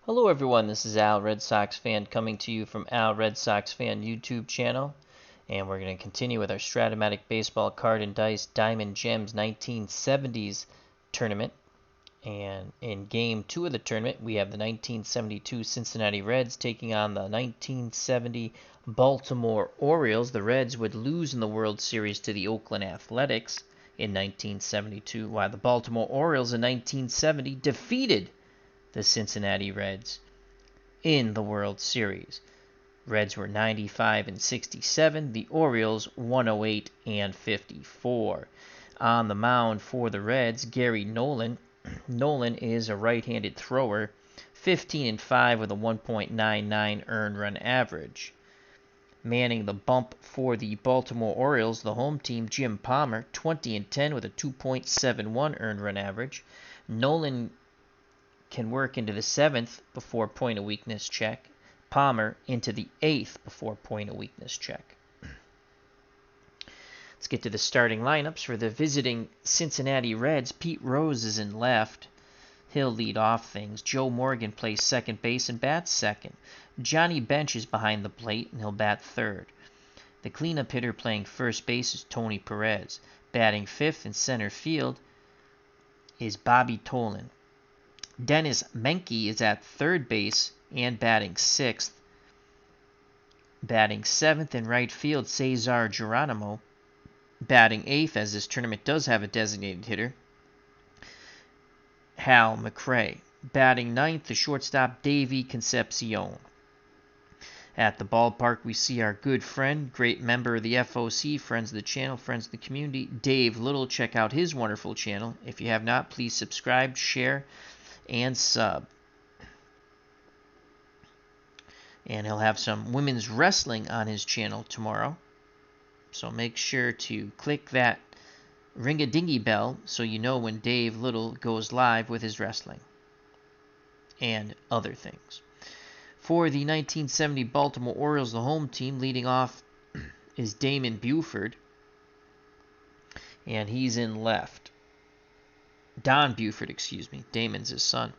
Hello everyone, this is Al Red Sox Fan coming to you from Al Red Sox Fan YouTube channel. And we're going to continue with our Strat-O-Matic Baseball Card and Dice Diamond Gems 1970s tournament. And in Game 2 of the tournament, we have the 1972 Cincinnati Reds taking on the 1970 Baltimore Orioles. The Reds would lose in the World Series to the Oakland Athletics in 1972, while the Baltimore Orioles in 1970 defeated the Cincinnati Reds in the World Series. Reds were 95 and 67, the Orioles 108 and 54. On the mound for the Reds, Gary Nolan. Nolan is a right-handed thrower, 15 and 5 with a 1.99 earned run average. Manning the bump for the Baltimore Orioles, the home team, Jim Palmer, 20 and 10 with a 2.71 earned run average. Nolan can work into the 7th before point of weakness check. Palmer into the 8th before point of weakness check. Let's get to the starting lineups for the visiting Cincinnati Reds. Pete Rose is in left. He'll lead off things. Joe Morgan plays second base and bats second. Johnny Bench is behind the plate and he'll bat third. The cleanup hitter playing first base is Tony Perez. Batting fifth in center field is Bobby Tolan. Dennis Menke is at third base and batting sixth. Batting seventh in right field, Cesar Geronimo. Batting eighth, as this tournament does have a designated hitter, Hal McRae. Batting ninth, the shortstop, Davey Concepcion. At the ballpark, we see our good friend, great member of the FOC, friends of the channel, friends of the community, Dave Little. Check out his wonderful channel. If you have not, please subscribe, share, and sub. And he'll have some women's wrestling on his channel tomorrow. So make sure to click that ring-a-dingy bell so you know when Dave Little goes live with his wrestling and other things. For the 1970 Baltimore Orioles, the home team, leading off is Damon Buford. And he's in left. Don Buford, excuse me. Damon's his son.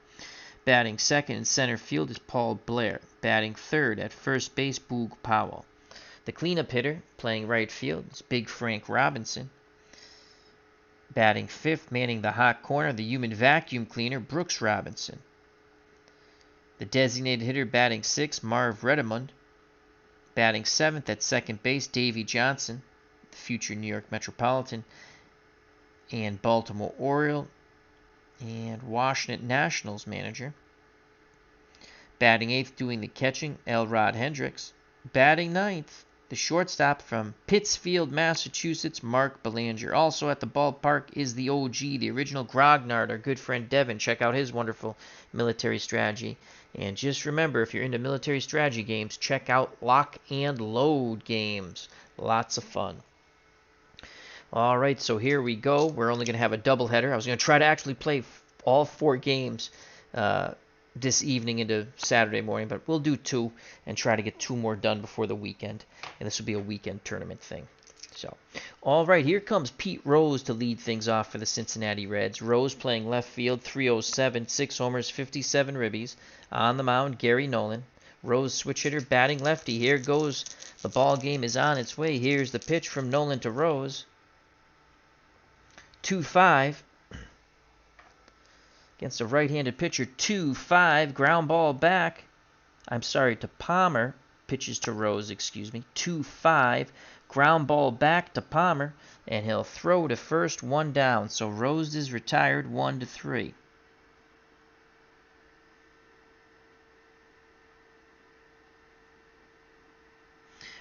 Batting second in center field is Paul Blair. Batting third at first base, Boog Powell. The cleanup hitter playing right field is Big Frank Robinson. Batting fifth, manning the hot corner, the human vacuum cleaner, Brooks Robinson. The designated hitter batting sixth, Marv Redemond. Batting seventh at second base, Davey Johnson, the future New York Metropolitan and Baltimore Oriole and Washington Nationals manager. Batting eighth, doing the catching, Elrod Hendricks. Batting ninth, the shortstop from Pittsfield, Massachusetts, Mark Belanger. Also at the ballpark is the OG, the original Grognard, our good friend Devin. Check out his wonderful military strategy. And just remember, if you're into military strategy games, check out Lock and Load games. Lots of fun. All right, so here we go. We're only going to have a doubleheader. I was going to try to actually play all 4 games this evening into Saturday morning, but we'll do 2 and try to get 2 more done before the weekend. And this will be a weekend tournament thing. So, all right, here comes Pete Rose to lead things off for the Cincinnati Reds. Rose playing left field, 307, 6 homers, 57 ribbies. On the mound, Gary Nolan. Rose switch hitter, batting lefty. Here goes. The ball game is on its way. Here's the pitch from Nolan to Rose. 2-5 against a right-handed pitcher. 2-5, ground ball back. I'm sorry, to Palmer. Pitches to Rose, excuse me. 2-5, ground ball back to Palmer, and he'll throw to first, 1 down. So Rose is retired, 1-3.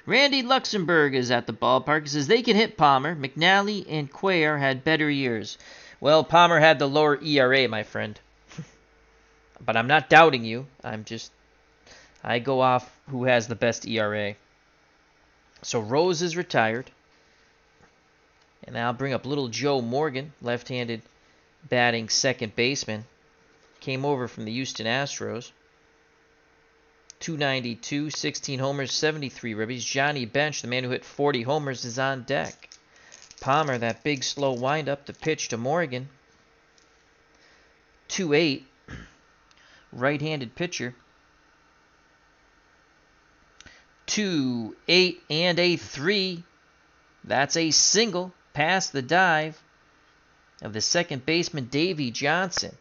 Randy Luxembourg is at the ballpark. He says they can hit Palmer. McNally and Cuellar had better years. Well, Palmer had the lower ERA, my friend. But I'm not doubting you. I go off who has the best ERA. So Rose is retired. And I'll bring up little Joe Morgan, left-handed batting second baseman. Came over from the Houston Astros. 292, 16 homers, 73 ribbies. Johnny Bench, the man who hit 40 homers, is on deck. Palmer, that big slow windup, the pitch to Morgan. 2-8. right-handed pitcher. 2, 8, and a 3. That's a single past the dive of the second baseman, Davy Johnson.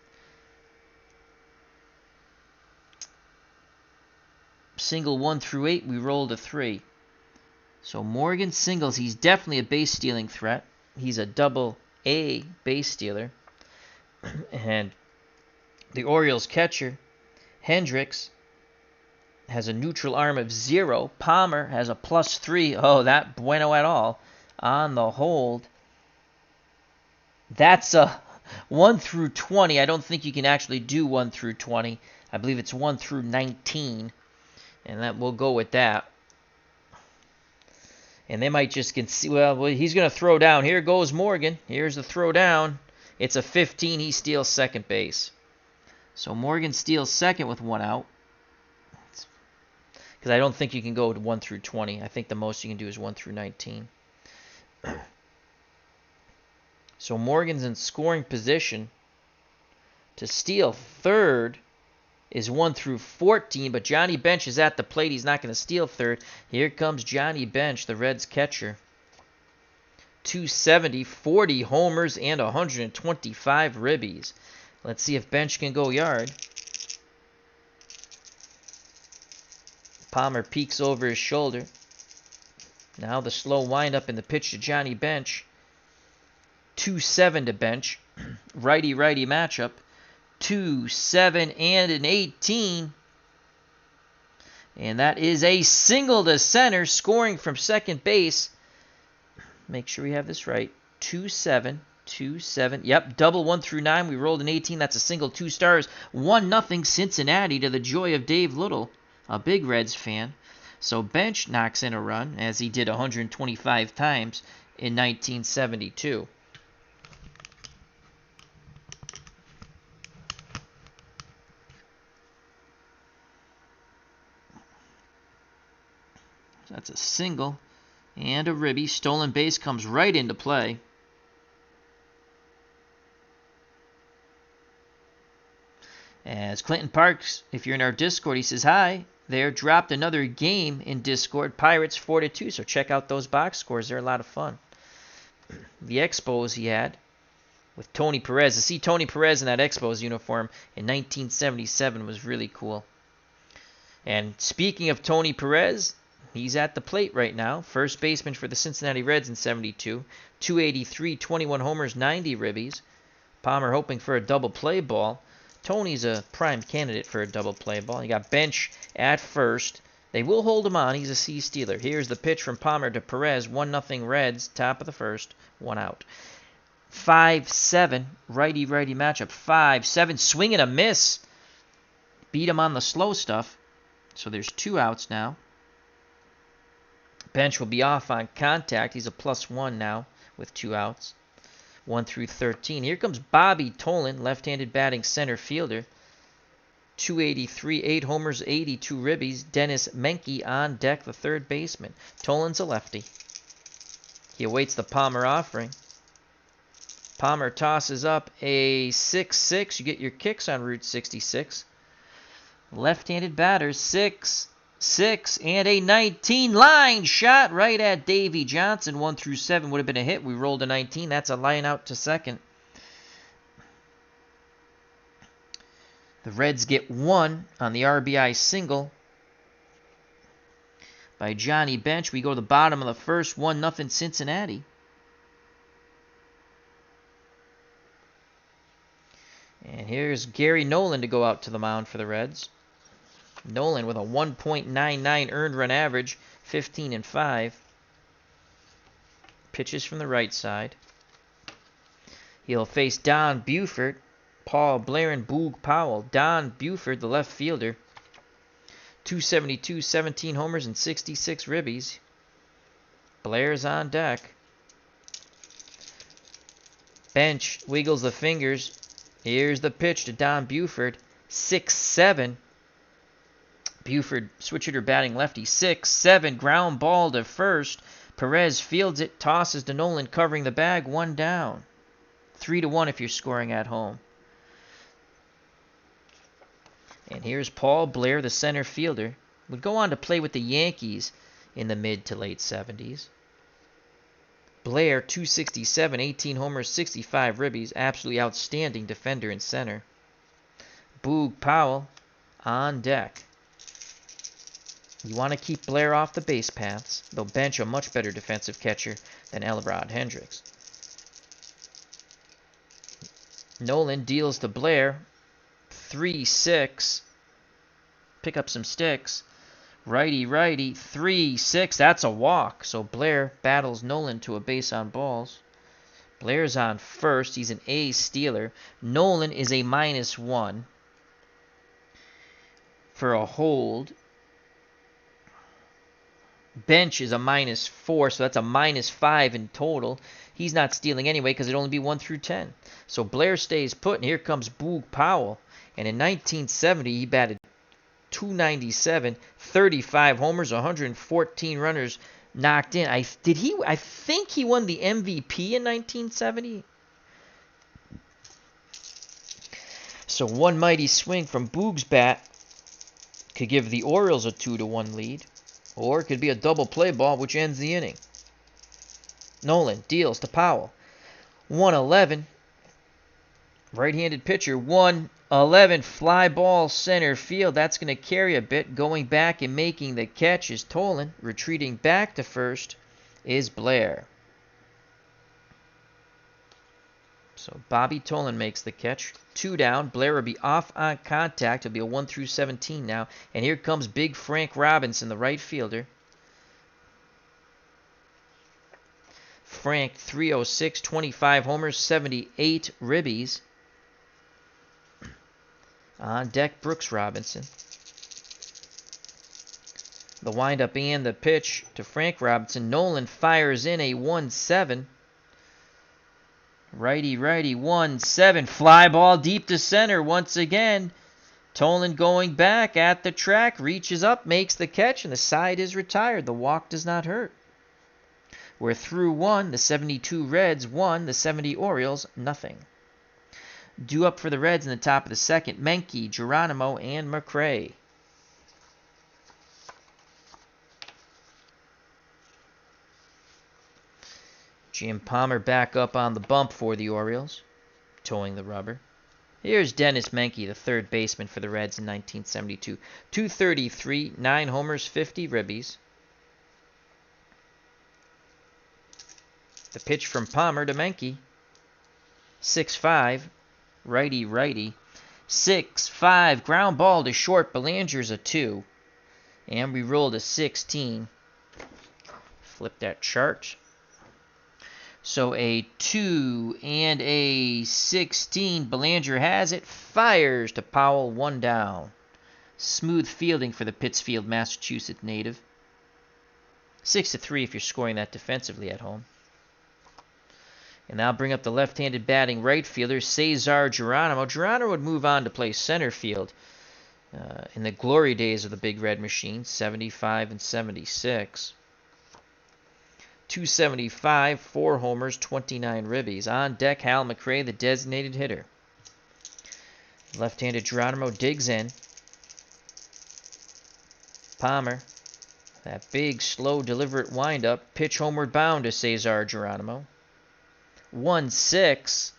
Single 1 through 8, we rolled a 3. So Morgan singles. He's definitely a base stealing threat. He's a double A base stealer. And the Orioles catcher, Hendricks, has a neutral arm of 0. Palmer has a +3. Oh, that bueno at all. On the hold. That's a 1 through 20. I don't think you can actually do 1 through 20. I believe it's 1 through 19. And that we'll go with that. And they might just concede. Well, he's going to throw down. Here goes Morgan. Here's the throw down. It's a 15. He steals second base. So Morgan steals second with 1 out. Because I don't think you can go 1 through 20. I think the most you can do is 1 through 19. So Morgan's in scoring position to steal third. Is 1 through 14, but Johnny Bench is at the plate. He's not going to steal third. Here comes Johnny Bench, the Reds catcher. 270, 40 homers, and 125 ribbies. Let's see if Bench can go yard. Palmer peeks over his shoulder. Now the slow windup in the pitch to Johnny Bench. 2-7 to Bench. Righty-righty matchup. 2, 7, and an 18. And that is a single to center, scoring from second base. Make sure we have this right. 2-7, 2-7. Yep, double 1 through 9. We rolled an 18. That's a single, 2 stars. 1-0 Cincinnati to the joy of Dave Little, a big Reds fan. So Bench knocks in a run, as he did 125 times in 1972. That's a single and a ribby. Stolen base comes right into play. As Clinton Parks, if you're in our Discord, he says, hi there, dropped another game in Discord. Pirates 4-2, so check out those box scores. They're a lot of fun. The Expos he had with Tony Perez. To see Tony Perez in that Expos uniform in 1977 was really cool. And speaking of Tony Perez, he's at the plate right now. First baseman for the Cincinnati Reds in 72. 283, 21 homers, 90 ribbies. Palmer hoping for a double play ball. Tony's a prime candidate for a double play ball. You got Bench at first. They will hold him on. He's a C stealer. Here's the pitch from Palmer to Perez. 1-0 Reds, top of the first. 1 out. 5-7, righty-righty matchup. 5-7, swing and a miss. Beat him on the slow stuff. So there's 2 outs now. Bench will be off on contact. He's a +1 now with 2 outs. 1 through 13. Here comes Bobby Tolan, left-handed batting center fielder. 283, 8 homers, 82 ribbies. Dennis Menke on deck, the third baseman. Tolan's a lefty. He awaits the Palmer offering. Palmer tosses up a 6-6. You get your kicks on Route 66. Left-handed batters, 6, and a 19. Line shot right at Davy Johnson. 1 through 7 would have been a hit. We rolled a 19. That's a line out to second. The Reds get 1 on the RBI single by Johnny Bench. We go to the bottom of the first. 1-0 Cincinnati. And here's Gary Nolan to go out to the mound for the Reds. Nolan with a 1.99 earned run average, 15-5. Pitches from the right side. He'll face Don Buford, Paul Blair, and Boog Powell. Don Buford, the left fielder. 272, 17 homers, and 66 ribbies. Blair's on deck. Bench wiggles the fingers. Here's the pitch to Don Buford. 6-7. Buford, switch hitter batting lefty. 6-7, ground ball to first. Perez fields it, tosses to Nolan, covering the bag. 1 down. 3-1 if you're scoring at home. And here's Paul Blair, the center fielder. Would go on to play with the Yankees in the mid to late 70s. Blair, 267, 18 homers, 65 ribbies. Absolutely outstanding defender in center. Boog Powell on deck. You want to keep Blair off the base paths. They'll bench a much better defensive catcher than Elrod Hendricks. Nolan deals to Blair. 3-6. Pick up some sticks. Righty, 3-6. That's a walk. So Blair battles Nolan to a base on balls. Blair's on first. He's an A stealer. Nolan is a -1 for a hold. Bench is a -4, so that's a -5 in total. He's not stealing anyway because it'd only be 1 through 10. So Blair stays put, and here comes Boog Powell. And in 1970, he batted .297, 35 homers, 114 runners knocked in. I think he won the MVP in 1970. So one mighty swing from Boog's bat could give the Orioles a 2-1 lead, or it could be a double play ball which ends the inning. Nolan deals to Powell. 111. Right-handed pitcher, 111, fly ball center field. That's going to carry a bit. Going back and making the catch is Tolan. Retreating back to first is Blair. So Bobby Tolan makes the catch. 2 down. Blair will be off on contact. It'll be a 1 through 17 now. And here comes big Frank Robinson, the right fielder. Frank, 306, 25 homers, 78 ribbies. On deck, Brooks Robinson. The windup and the pitch to Frank Robinson. Nolan fires in a 1-7. Righty, 1-7. Fly ball deep to center once again. Tolan going back at the track, reaches up, makes the catch, and the side is retired. The walk does not hurt. We're through 1. The 72 Reds 1. The 70 Orioles nothing. Due up for the Reds in the top of the second, Menke, Geronimo, and McRae. Jim Palmer back up on the bump for the Orioles, towing the rubber. Here's Dennis Menke, the third baseman for the Reds in 1972. 233, 9 homers, 50 ribbies. The pitch from Palmer to Menke. 6-5. Righty. 6-5. Ground ball to short. Belanger's a 2. And we rolled a 16. Flip that chart. So a 2 and a 16. Belanger has it. Fires to Powell. 1 down. Smooth fielding for the Pittsfield, Massachusetts native. 6-3 if you're scoring that defensively at home. And now bring up the left-handed batting right fielder, Cesar Geronimo. Geronimo would move on to play center field in the glory days of the Big Red Machine, 75 and 76. 275, 4 homers, 29 ribbies. On deck, Hal McRae, the designated hitter. Left-handed Geronimo digs in. Palmer, that big, slow, deliberate windup. Pitch homeward bound to Cesar Geronimo. 1-6.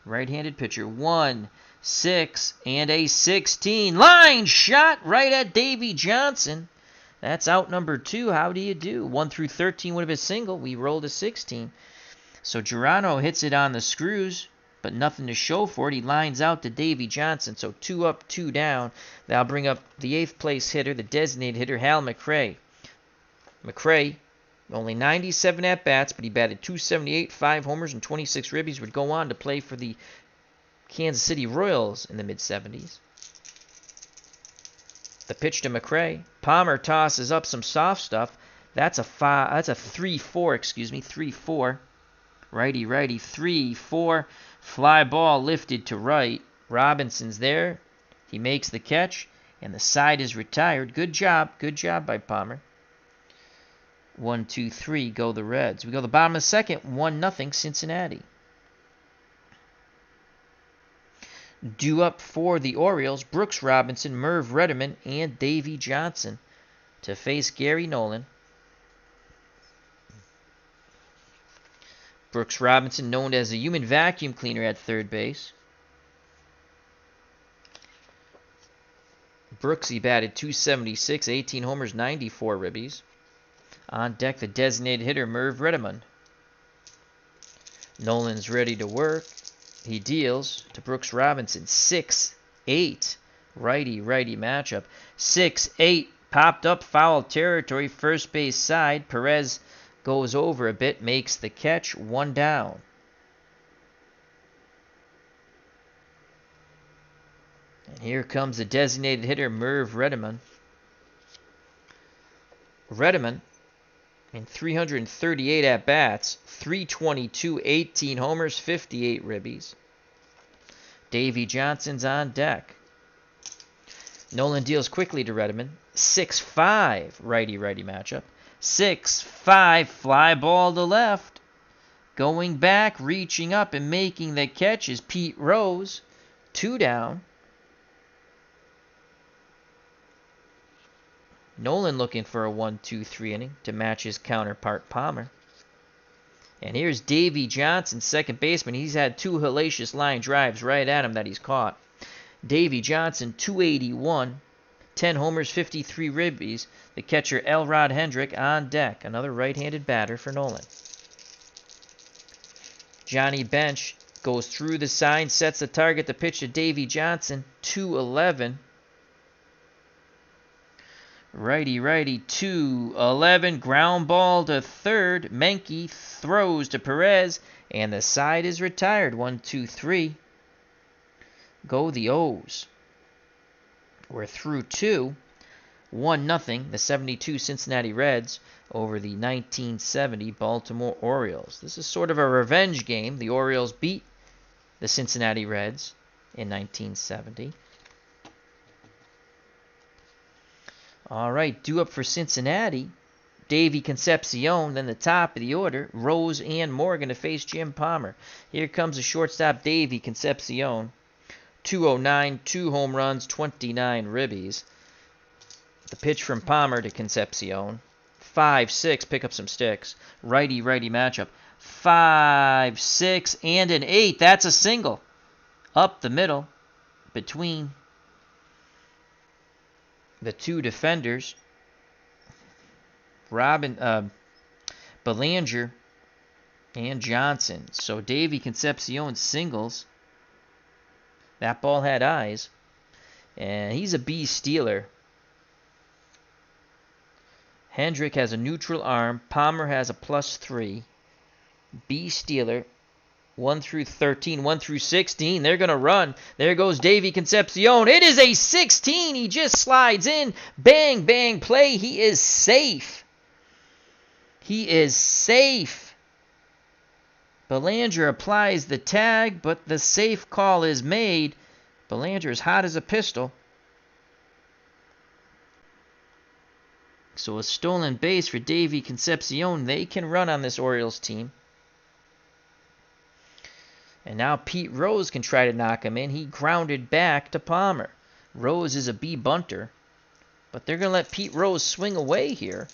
Right-handed pitcher. 1-6 and a 16. Line shot right at Davy Johnson. That's out number 2. How do you do? 1 through 13 would have been single. We rolled a 16. So Geronimo hits it on the screws, but nothing to show for it. He lines out to Davy Johnson. So 2 up, 2 down. That'll bring up the 8th place hitter, the designated hitter, Hal McRae. McRae, only 97 at-bats, but he batted .278, 5 homers, and 26 ribbies. Would go on to play for the Kansas City Royals in the mid-70s. The pitch to McRae. Palmer tosses up some soft stuff. That's a 3-4, 3-4. Righty, 3-4. Fly ball lifted to right. Robinson's there. He makes the catch, and the side is retired. Good job by Palmer. 1-2-3, go the Reds. We go the bottom of the second, 1-0 Cincinnati. Due up for the Orioles, Brooks Robinson, Merv Retterman, and Davey Johnson to face Gary Nolan. Brooks Robinson, known as a human vacuum cleaner at third base. Brooksy batted .276, 18 homers, 94 ribbies. On deck, the designated hitter, Merv Retterman. Nolan's ready to work. He deals to Brooks Robinson. 6-8. Righty-righty matchup. 6-8. Popped up foul territory. First base side. Perez goes over a bit. Makes the catch. 1 down. And here comes the designated hitter, Merv Retterman. Retterman, in 338 at-bats, 322, 18 homers, 58 ribbies. Davey Johnson's on deck. Nolan deals quickly to Retterman. 6-5, righty-righty matchup. 6-5, fly ball to left. Going back, reaching up, and making the catch is Pete Rose. 2 down. Nolan looking for a 1-2-3 inning to match his counterpart Palmer. And here's Davey Johnson, second baseman. He's had 2 hellacious line drives right at him that he's caught. Davey Johnson, 281, 10 homers, 53 ribbies. The catcher, Elrod Hendrick, on deck. Another right-handed batter for Nolan. Johnny Bench goes through the sign, sets the target. The pitch to Davey Johnson, 211. Righty, 2-11. Ground ball to third. Menke throws to Perez, and the side is retired. 1-2-3. Go the O's. We're through 2. 1-0. The 72 Cincinnati Reds over the 1970 Baltimore Orioles. This is sort of a revenge game. The Orioles beat the Cincinnati Reds in 1970. All right, due up for Cincinnati, Davey Concepcion, then the top of the order, Rose and Morgan to face Jim Palmer. Here comes the shortstop, Davey Concepcion. 209, 2 home runs, 29 ribbies. The pitch from Palmer to Concepcion. 5-6, pick up some sticks. Righty-righty matchup. 5-6, and an 8. That's a single. Up the middle between the 2 defenders, Belanger and Johnson. So Davey Concepcion singles. That ball had eyes. And he's a B stealer. Hendrick has a neutral arm. Palmer has a +3. B stealer. 1 through 13, 1 through 16. They're going to run. There goes Davey Concepcion. It is a 16. He just slides in. Bang, bang, play. He is safe. He is safe. Belanger applies the tag, but the safe call is made. Belanger is hot as a pistol. So a stolen base for Davey Concepcion. They can run on this Orioles team. And now Pete Rose can try to knock him in. He grounded back to Palmer. Rose is a B bunter. But they're going to let Pete Rose swing away here.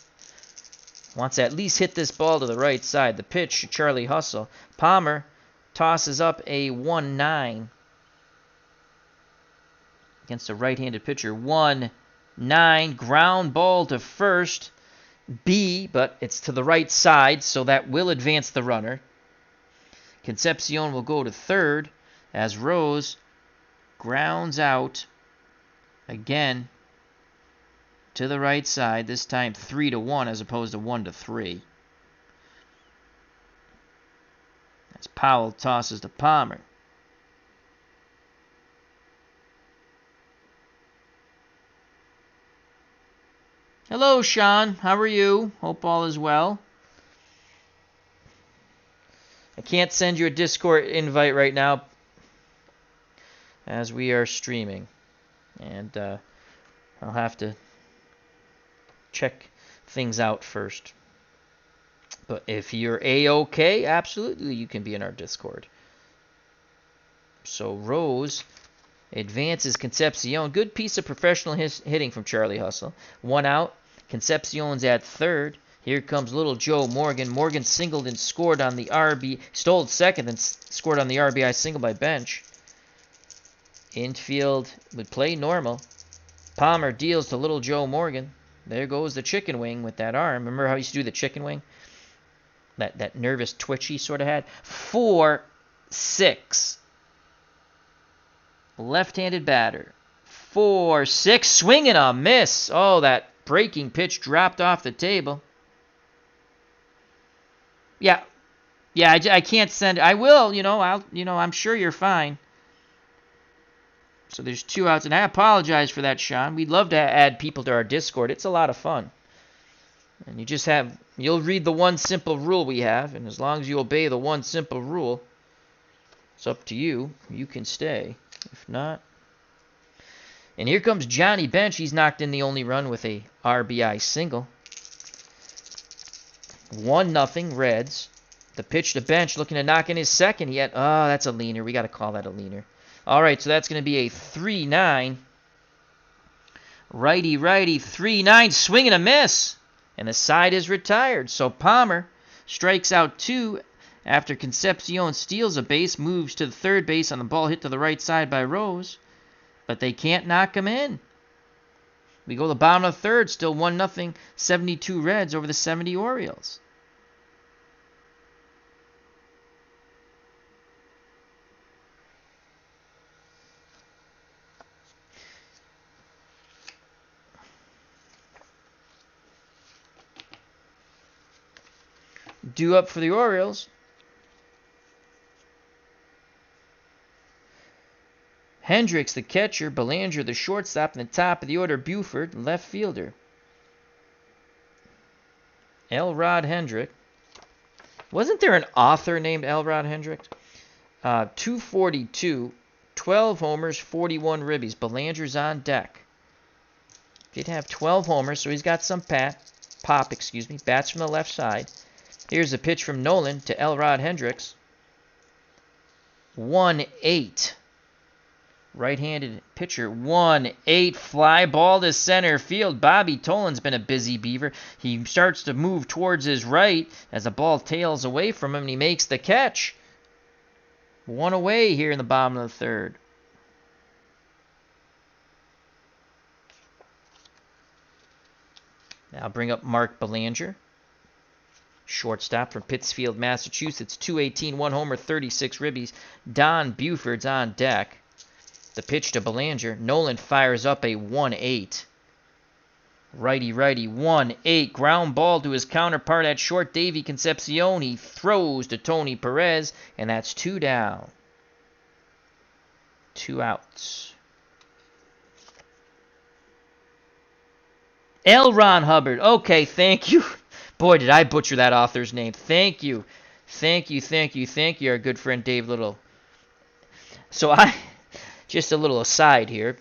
Wants to at least hit this ball to the right side. The pitch to Charlie Hustle. Palmer tosses up a 1-9 against a right-handed pitcher. 1-9. Ground ball to first. B, but it's to the right side, so that will advance the runner. Concepcion will go to third as Rose grounds out again to the right side, this time 3-1 as opposed to 1-3. As Powell tosses to Palmer. Hello, Sean. How are you? Hope all is well. I can't send you a Discord invite right now as we are streaming. And I'll have to check things out first. But if you're A-OK, absolutely you can be in our Discord. So Rose Advances Concepcion. Good piece of professional hitting from Charlie Hustle. 1 out. Concepcion's at third. Here comes little Joe Morgan. Morgan singled and scored on the RB. Stole second and scored on the RBI single by Bench. Infield would play normal. Palmer deals to little Joe Morgan. There goes the chicken wing with that arm. Remember how he used to do the chicken wing? That nervous twitch he sort of had. 4-6. Left-handed batter. 4-6. Swing and a miss. Oh, that breaking pitch dropped off the table. Yeah, I can't send. I will. I'm sure you're fine. So there's 2 outs, and I apologize for that, Sean. We'd love to add people to our Discord. It's a lot of fun. And you'll read the one simple rule we have, and as long as you obey the one simple rule, it's up to you. You can stay. If not. And here comes Johnny Bench. He's knocked in the only run with a RBI single. 1-0 Reds. The pitch to Bench, looking to knock in his second. That's a leaner. We got to call that a leaner. All right, so that's going to be a 3-9. Righty, 3-9. Swing and a miss. And the side is retired. So Palmer strikes out 2 after Concepcion steals a base, moves to the third base on the ball hit to the right side by Rose. But they can't knock him in. We go to the bottom of the third, still 1-0, 72 Reds over the 70 Orioles. Due up for the Orioles. Hendricks, the catcher. Belanger, the shortstop. In the top of the order, Buford, left fielder. Elrod Hendrick. Wasn't there an author named Elrod Hendrick? 242, 12 homers, 41 ribbies. Belanger's on deck. Did have 12 homers, so he's got some bats from the left side. Here's a pitch from Nolan to Elrod Hendricks. 1-8. Right-handed pitcher. 1-8. Fly ball to center field. Bobby Tolan's been a busy beaver. He starts to move towards his right as the ball tails away from him, and he makes the catch. 1 away here in the bottom of the third. Now bring up Mark Belanger. Shortstop from Pittsfield, Massachusetts. 218, 1 homer, 36 ribbies. Don Buford's on deck. The pitch to Belanger. Nolan fires up a 1-8. Righty, 1-8. Ground ball to his counterpart at short, Davy Concepcion. He throws to Tony Perez, and that's 2 down. 2 outs. L. Ron Hubbard. Okay, thank you. Boy, did I butcher that author's name. Thank you. Our good friend Dave Little. So just a little aside here,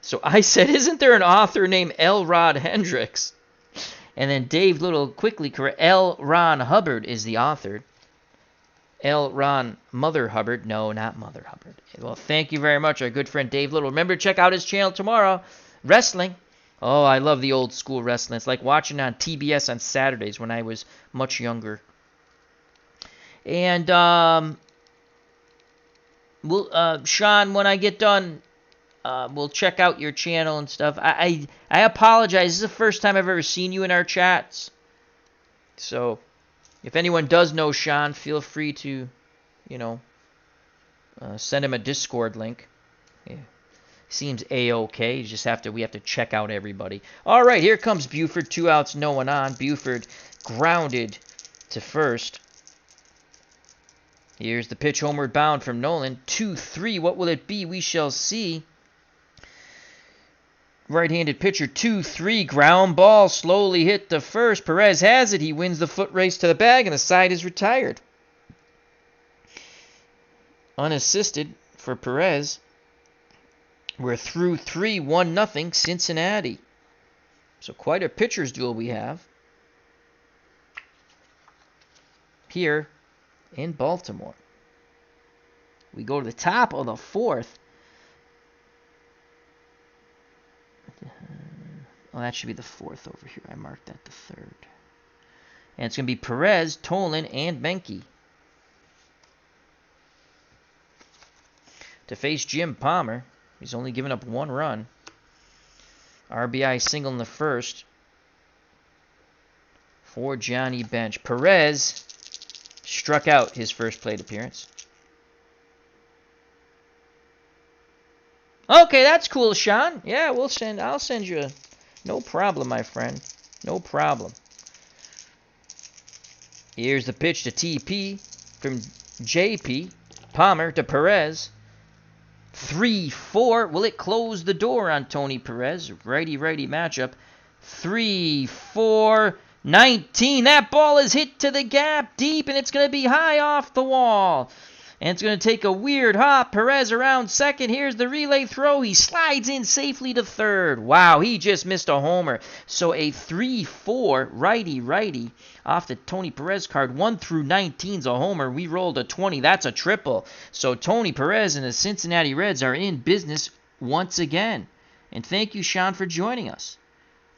so I said, isn't there an author named L. Rod Hendricks? And then Dave Little quickly correct. L. Ron Hubbard is the author. L. Ron Mother Hubbard. No, not Mother Hubbard. Well, thank you very much, our good friend Dave Little. Remember to check out his channel tomorrow. Wrestling. Oh, I love the old school wrestling. It's like watching on TBS on Saturdays when I was much younger. And Sean, when I get done, we'll check out your channel and stuff. I apologize. This is the first time I've ever seen you in our chats. So, if anyone does know Sean, feel free to, send him a Discord link. Yeah. Seems A-okay. We have to check out everybody. All right, here comes Buford. 2 outs, no one on. Buford grounded to first. Here's the pitch homeward bound from Nolan. 2-3. What will it be? We shall see. Right-handed pitcher. 2-3. Ground ball slowly hit to first. Perez has it. He wins the foot race to the bag, and the side is retired. Unassisted for Perez. We're through 3, 1-0 Cincinnati. So quite a pitcher's duel we have here in Baltimore. We go to the top of the 4th. Oh, that should be the 4th over here. I marked that the 3rd. And it's going to be Perez, Nolan, and Menke. To face Jim Palmer. He's only given up 1 run. RBI single in the 1st for Johnny Bench. Perez struck out his first plate appearance. Okay, that's cool, Sean. Yeah, I'll send you no problem, my friend. No problem. Here's the pitch to TP from JP. Palmer to Perez. 3-4. Will it close the door on Tony Perez? Righty-righty matchup. 3-4. 19. That ball is hit to the gap deep, and it's going to be high off the wall. And it's going to take a weird hop. Perez around second. Here's the relay throw. He slides in safely to third. Wow, he just missed a homer. So a 3-4 righty off the Tony Perez card. 1 through 19's a homer. We rolled a 20. That's a triple. So Tony Perez and the Cincinnati Reds are in business once again. And thank you, Sean, for joining us.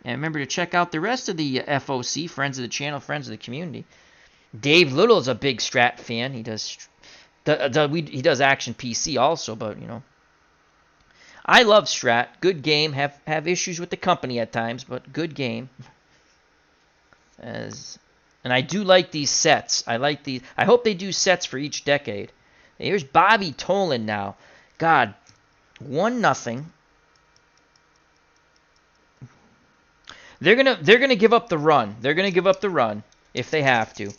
And remember to check out the rest of the FOC, Friends of the Channel, Friends of the Community. Dave Little is a big Strat fan. He does Action PC also, but, you know. I love Strat. Good game. Have issues with the company at times, but good game. And I do like these sets. I hope they do sets for each decade. Here's Bobby Nolan now. God, 1-0. They're gonna give up the run. They're gonna give up the run if they have to.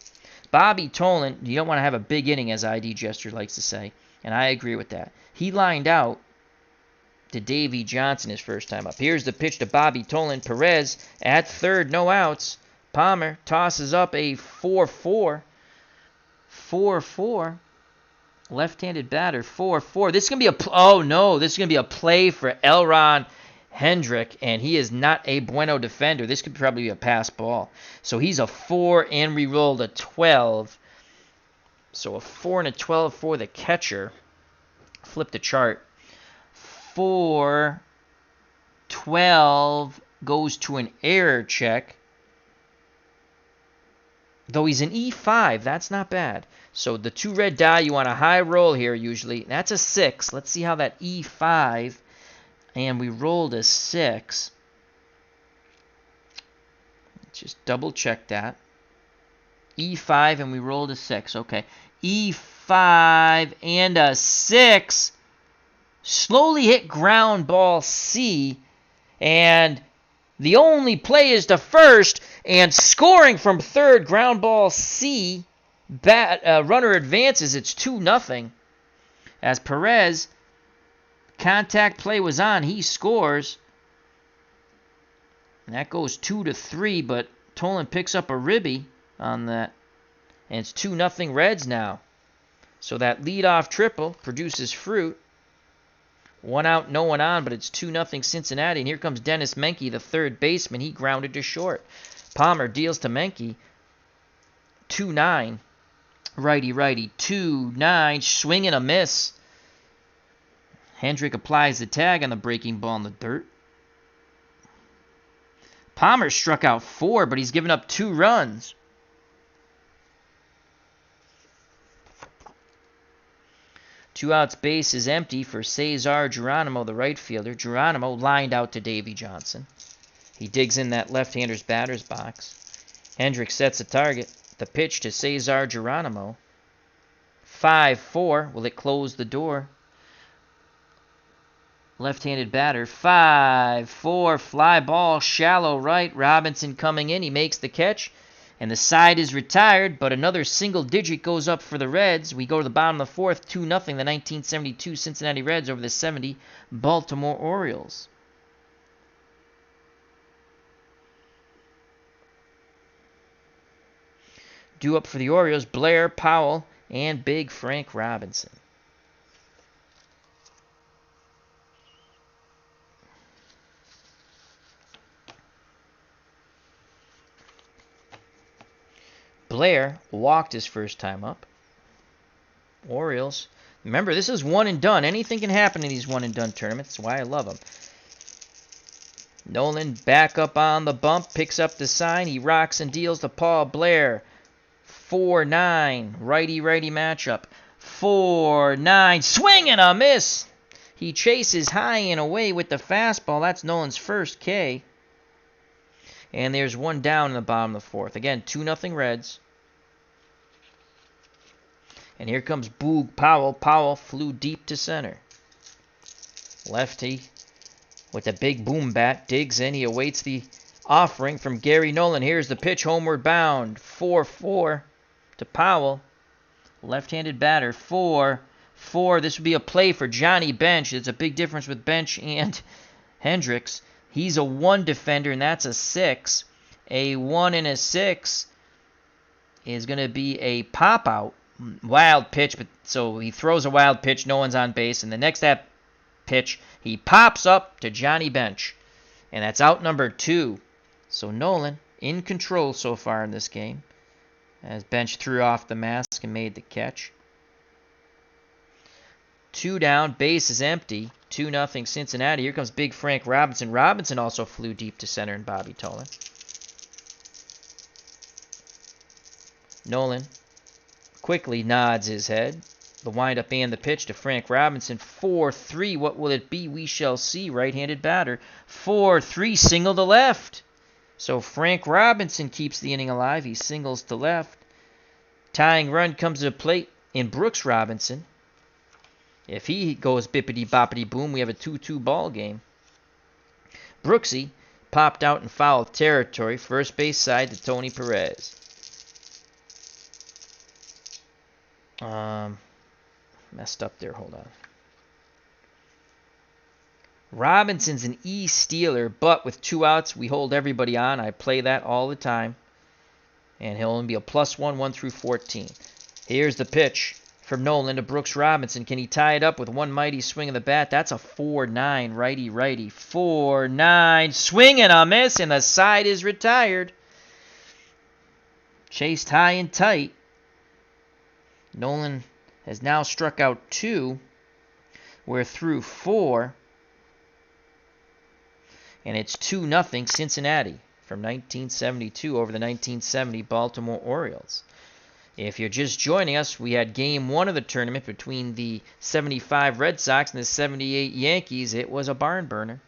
Bobby Nolan, you don't want to have a big inning, as ID Jester likes to say, and I agree with that. He lined out to Davey Johnson his first time up. Here's the pitch to Bobby Nolan. Perez at third, no outs. Palmer tosses up a 4-4. 4-4. Left-handed batter, 4-4. This is going to be this is going to be a play for Elron Hendrick, and he is not a bueno defender. This could probably be a pass ball. So he's a 4, and we rolled a 12. So a 4 and a 12 for the catcher. Flip the chart. 4, 12 goes to an error check. Though he's an E5, that's not bad. So the 2 red die, you want a high roll here usually. That's a 6. Let's see how that E5... And we rolled a 6. Let's just double check that. E5 and we rolled a 6. Okay. E5 and a 6. Slowly hit ground ball C. And the only play is to first. And scoring from third, ground ball C. Runner advances. It's 2-0. As Perez... Contact play was on. He scores. And that goes 2-3, but Nolan picks up a ribby on that. And it's 2-0 Reds now. So that leadoff triple produces fruit. 1 out, no one on, but it's 2-0 Cincinnati. And here comes Dennis Menke, the third baseman. He grounded to short. Palmer deals to Menke. 2-9. Righty. 2-9. Swing and a miss. Hendrick applies the tag on the breaking ball in the dirt. Palmer struck out 4, but he's given up 2 runs. Two outs, base is empty for Cesar Geronimo, the right fielder. Geronimo lined out to Davey Johnson. He digs in that left-hander's batter's box. Hendrick sets a target. The pitch to Cesar Geronimo. 5-4. Will it close the door? Left-handed batter, 5-4, fly ball, shallow right. Robinson coming in, he makes the catch, and the side is retired, but another single digit goes up for the Reds. We go to the bottom of the 4th, 2-0, the 1972 Cincinnati Reds over the 70 Baltimore Orioles. Due up for the Orioles, Blair, Powell, and Big Frank Robinson. Blair walked his first time up. Orioles, Remember, this is one and done. Anything can happen in these one and done tournaments. That's why I love them. Nolan back up on the bump, picks up the sign. He rocks and deals to Paul Blair. 4-9, righty-righty matchup. 4-9, swing and a miss. He chases high and away with the fastball. That's Nolan's first K. And there's one down in the bottom of the fourth. Again, 2-0 Reds. And here comes Boog Powell. Powell flew deep to center. Lefty with a big boom bat digs in. He awaits the offering from Gary Nolan. Here's the pitch, homeward bound. 4-4 to Powell. Left-handed batter. 4-4. This would be a play for Johnny Bench. It's a big difference with Bench and Hendricks. He's a 1 defender, and that's a 6. A 1 and a 6 is going to be a pop-out. Wild pitch, but so he throws a wild pitch. No one's on base. And the next pitch, he pops up to Johnny Bench. And that's out number 2. So Nolan in control so far in this game, as Bench threw off the mask and made the catch. 2 down, base is empty. 2-0 Cincinnati. Here comes big Frank Robinson. Robinson also flew deep to center and Bobby Tolan. Nolan quickly nods his head. The windup and the pitch to Frank Robinson. 4-3. What will it be? We shall see. Right-handed batter. 4-3. Single to left. So Frank Robinson keeps the inning alive. He singles to left. Tying run comes to the plate in Brooks Robinson. If he goes bippity-boppity-boom, we have a 2-2 ball game. Brooksy popped out in foul territory. First base side to Tony Perez. Messed up there. Hold on. Robinson's an E-stealer, but with 2 outs, we hold everybody on. I play that all the time. And he'll only be a +1, 1 through 14. Here's the pitch from Nolan to Brooks Robinson. Can he tie it up with one mighty swing of the bat? That's a 4-9, righty-righty. 4-9, swing and a miss, and the side is retired. Chased high and tight. Nolan has now struck out 2. We're through 4. And it's 2-0 Cincinnati from 1972 over the 1970 Baltimore Orioles. If you're just joining us, we had Game 1 of the tournament between the 75 Red Sox and the 78 Yankees. It was a barn burner.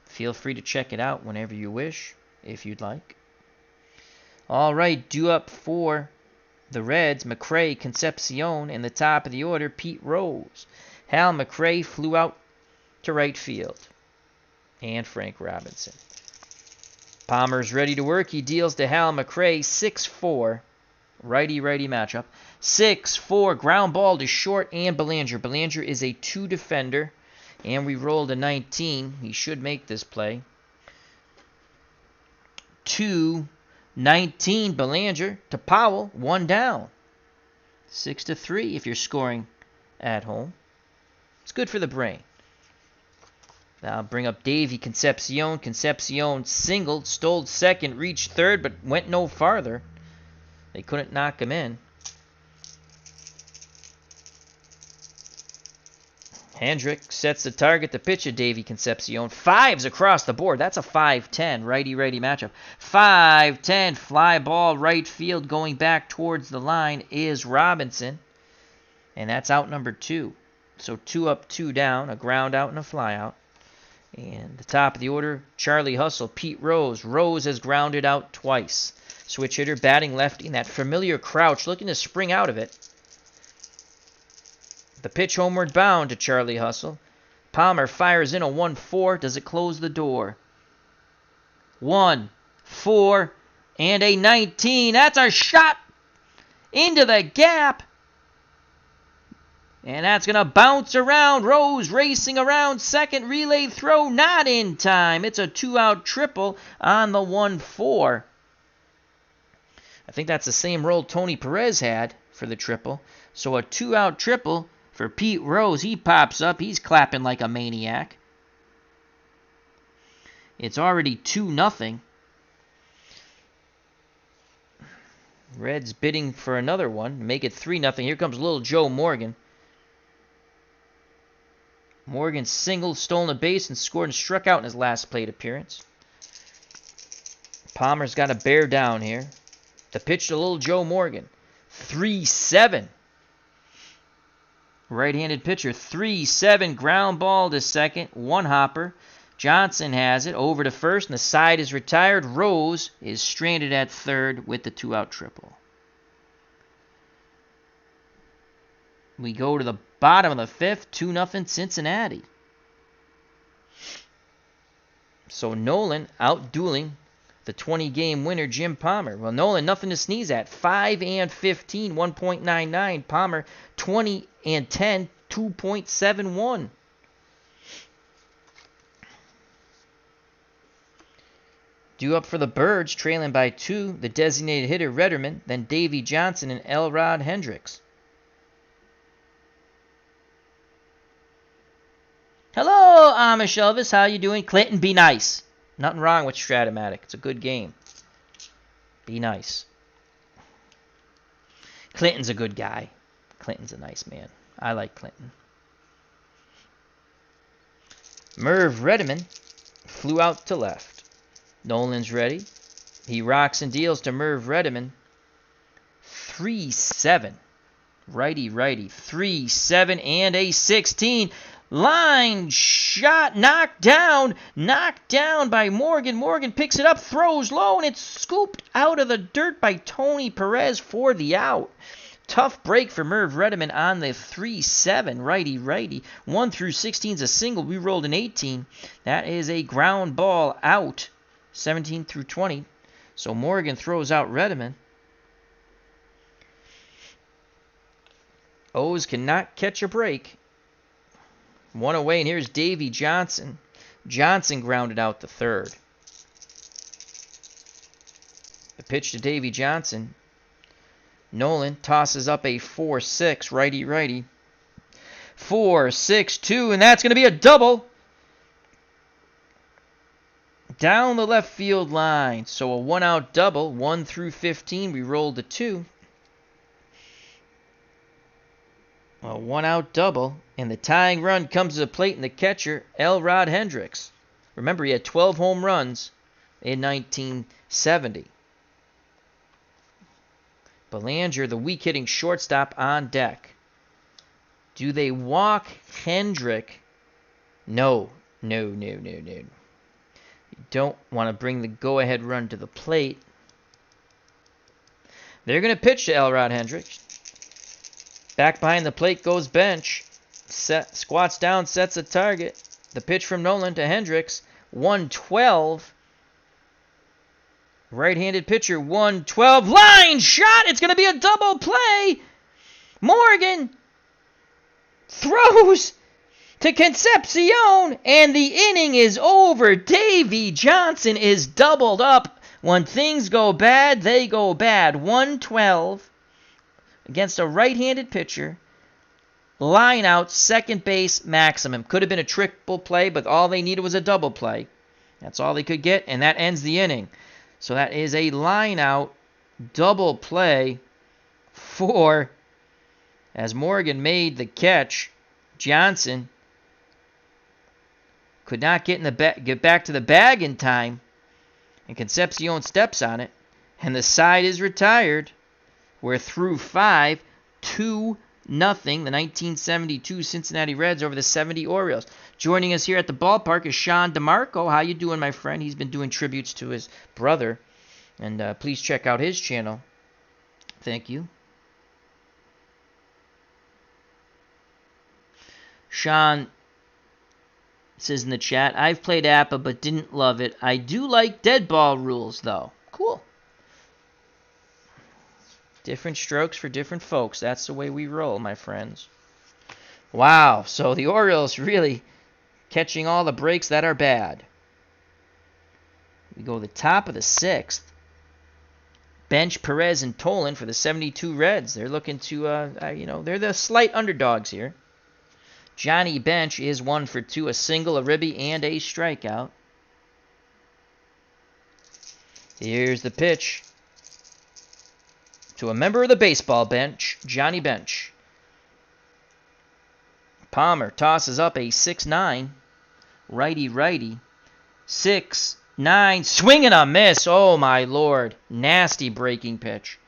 Feel free to check it out whenever you wish, if you'd like. All right, due up for the Reds, McRae, Concepcion, and the top of the order, Pete Rose. Hal McRae flew out to right field. And Frank Robinson. Palmer's ready to work. He deals to Hal McRae. 6-4. Righty-righty matchup. 6-4. Ground ball to short and Belanger. Belanger is a 2 defender. And we rolled a 19. He should make this play. 2-19. Belanger to Powell. 1 down. 6-3 if you're scoring at home. It's good for the brain. Now bring up Davey Concepcion. Concepcion singled, stole second, reached third, but went no farther. They couldn't knock him in. Hendrick sets the target to pitch at Davey Concepcion. 5s across the board. That's a 5-10 righty-righty matchup. 5-10 fly ball right field going back towards the line is Robinson. And that's out number 2. So 2 up, 2 down, a ground out and a fly out. And the top of the order, Charlie Hustle, Pete Rose. Rose has grounded out twice. Switch hitter, batting lefty, and that familiar crouch, looking to spring out of it. The pitch homeward bound to Charlie Hustle. Palmer fires in a 1-4. Does it close the door? 1-4 and a 19. That's a shot into the gap. And that's going to bounce around. Rose racing around second. Relay throw not in time. It's a 2-out triple on the 1-4. I think that's the same role Tony Perez had for the triple. So a 2-out triple for Pete Rose. He pops up. He's clapping like a maniac. It's already 2-0. Reds bidding for another one. Make it 3-0. Here comes little Joe Morgan. Morgan singled, stolen a base, and scored and struck out in his last plate appearance. Palmer's got to bear down here. The pitch to little Joe Morgan. 3-7. Right-handed pitcher. 3-7. Ground ball to second. One hopper. Johnson has it over to first, and the side is retired. Rose is stranded at third with the 2-out triple. We go to the bottom of the fifth, 2-0 Cincinnati. So Nolan out-dueling the 20-game winner, Jim Palmer. Well, Nolan, nothing to sneeze at. 5-15, 1.99. Palmer, 20-10, 2.71. Due up for the Birds, trailing by 2, the designated hitter, Redderman, then Davey Johnson and Elrod Hendricks. Hello, Amish Elvis. How you doing? Clinton, be nice. Nothing wrong with Strat-O-Matic. It's a good game. Be nice. Clinton's a good guy. Clinton's a nice man. I like Clinton. Merv Redderman flew out to left. Nolan's ready. He rocks and deals to Merv Redderman. 3-7. Righty. 3-7 and a 16. Line shot, knocked down by Morgan. Morgan picks it up, throws low, and it's scooped out of the dirt by Tony Perez for the out. Tough break for Merv Redderman on the 3-7, righty. 1 through 16 is a single. We rolled an 18. That is a ground ball out, 17 through 20. So Morgan throws out Redderman. O's cannot catch a break. One away, and here's Davey Johnson. Johnson grounded out the third. The pitch to Davey Johnson. Nolan tosses up a 4-6, righty. 4-6-2, and that's going to be a double. Down the left field line. So a 1-out double, 1 through 15. We rolled a 2. A 1-out double, and the tying run comes to the plate, and the catcher, Elrod Hendricks. Remember, he had 12 home runs in 1970. Belanger, the weak-hitting shortstop, on deck. Do they walk Hendrick? No. You don't want to bring the go-ahead run to the plate. They're going to pitch to Elrod Hendricks. Back behind the plate goes Bench. Squats down, sets a target. The pitch from Nolan to Hendricks. 112. Right-handed pitcher, 112. Line shot! It's going to be a double play! Morgan throws to Concepcion, and the inning is over. Davey Johnson is doubled up. When things go bad, they go bad. 112. Against a right-handed pitcher. Line out, second base, maximum. Could have been a triple play, but all they needed was a double play. That's all they could get, and that ends the inning. So that is a line out, double play for, as Morgan made the catch, Johnson could not get back to the bag in time, and Concepcion steps on it, and the side is retired. We're through 5, 2-0, the 1972 Cincinnati Reds over the 70 Orioles. Joining us here at the ballpark is Sean DeMarco. How you doing, my friend? He's been doing tributes to his brother, and please check out his channel. Thank you. Sean says in the chat, I've played APA but didn't love it. I do like dead ball rules, though. Cool. Different strokes for different folks. That's the way we roll, my friends. Wow, so the Orioles really catching all the breaks that are bad. We go to the top of the 6th. Bench, Perez, and Tolan for the 72 Reds. They're looking to, they're the slight underdogs here. Johnny Bench is 1 for 2, a single, a ribby, and a strikeout. Here's the pitch to a member of the baseball bench, Johnny Bench. Palmer tosses up a 6-9. Righty. 6-9. Swing and a miss. Oh, my Lord. Nasty breaking pitch.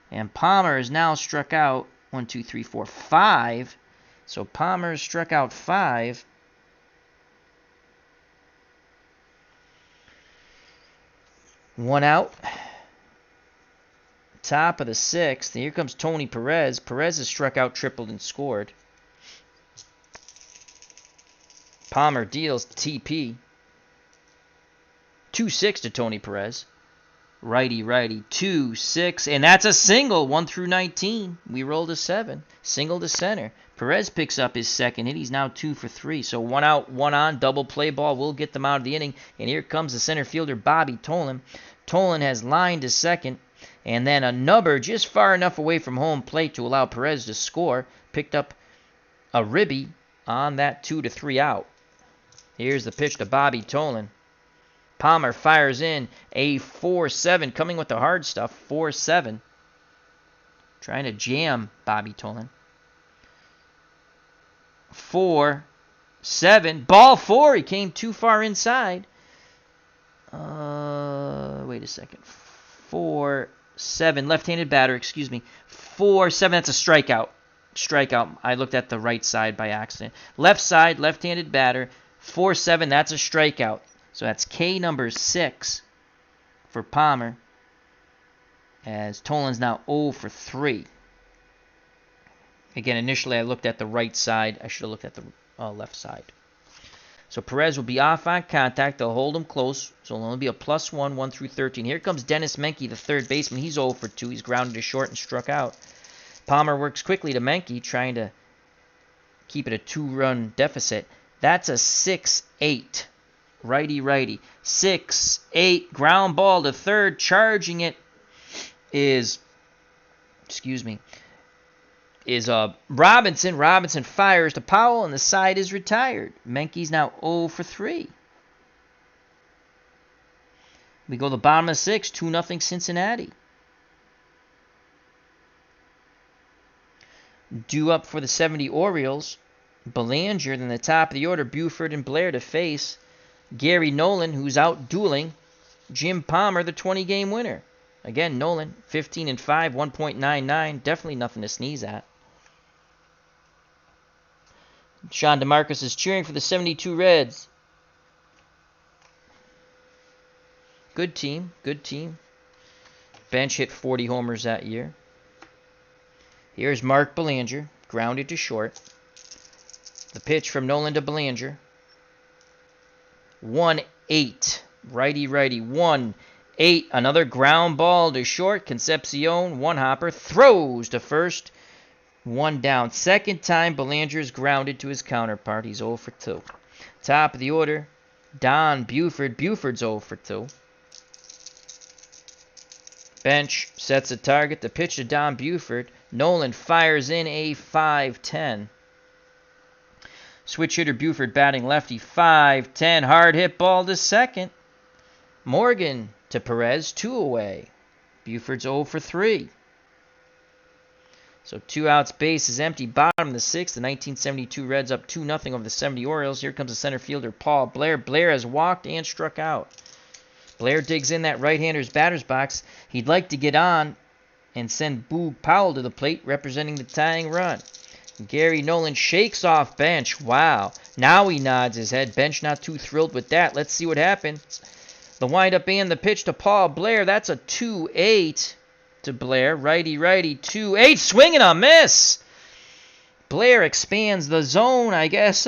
And Palmer is now struck out 1, 2, 3, 4, 5. So Palmer struck out 5. One out. Top of the 6th. Here comes Tony Perez. Perez has struck out, tripled, and scored. Palmer deals TP. 2-6 to Tony Perez. Righty. 2-6. And that's a single. 1 through 19. We rolled a 7. Single to center. Perez picks up his second hit. He's now 2 for 3. So 1 out, 1 on. Double play ball. We'll get them out of the inning. And here comes the center fielder, Bobby Tolan. Tolan has lined to second. And then a nubber just far enough away from home plate to allow Perez to score. Picked up a ribby on that 2-3 out. Here's the pitch to Bobby Tolan. Palmer fires in a 4-7, coming with the hard stuff. 4-7. Trying to jam Bobby Tolan. 4-7. Ball 4. He came too far inside. Wait a second. 4-7. Left-handed batter, excuse me. 4-7. That's a strikeout. I looked at the right side by accident. Left side, left-handed batter. 4-7. That's a strikeout. So that's K number 6 for Palmer, as Tolan's now 0 for 3. Again, initially I looked at the right side. I should have looked at the left side. So Perez will be off on contact. They'll hold him close. So it'll only be a +1, 1 through 13. Here comes Dennis Menke, the third baseman. He's 0 for 2. He's grounded to short and struck out. Palmer works quickly to Menke, trying to keep it a 2-run deficit. That's a 6-8. Righty. 6-8. Ground ball to third. Charging it is Robinson. Robinson fires to Powell, and the side is retired. Menke's now 0 for 3. We go to the bottom of the 6th. 2-0 Cincinnati. Due up for the 70 Orioles. Belanger, then the top of the order, Buford and Blair to face Gary Nolan, who's out dueling Jim Palmer, the 20-game winner. Again, Nolan, 15-5, 1.99. Definitely nothing to sneeze at. Sean DeMarcus is cheering for the 72 Reds. Good team. Bench hit 40 homers that year. Here's Mark Belanger, grounded to short. The pitch from Nolan to Belanger. 1-8. Righty. 1-8. Another ground ball to short. Concepcion, one hopper, throws to first. 1 down. Second time Belanger's grounded to his counterpart. He's 0 for 2. Top of the order, Don Buford. Buford's 0 for 2. Bench sets a target. The pitch to Don Buford. Nolan fires in a 5-10. Switch hitter Buford batting lefty. 5-10. Hard hit ball to second. Morgan to Perez. 2 away. Buford's 0 for 3. So 2 outs, base is empty. Bottom of the 6th. The 1972 Reds up 2-0 over the 70 Orioles. Here comes the center fielder, Paul Blair. Blair has walked and struck out. Blair digs in that right-hander's batter's box. He'd like to get on and send Boog Powell to the plate, representing the tying run. Gary Nolan shakes off Bench. Wow. Now he nods his head. Bench not too thrilled with that. Let's see what happens. The windup and the pitch to Paul Blair. That's a 2-8 to Blair. Righty. 2-8. Swing and a miss. Blair expands the zone. I guess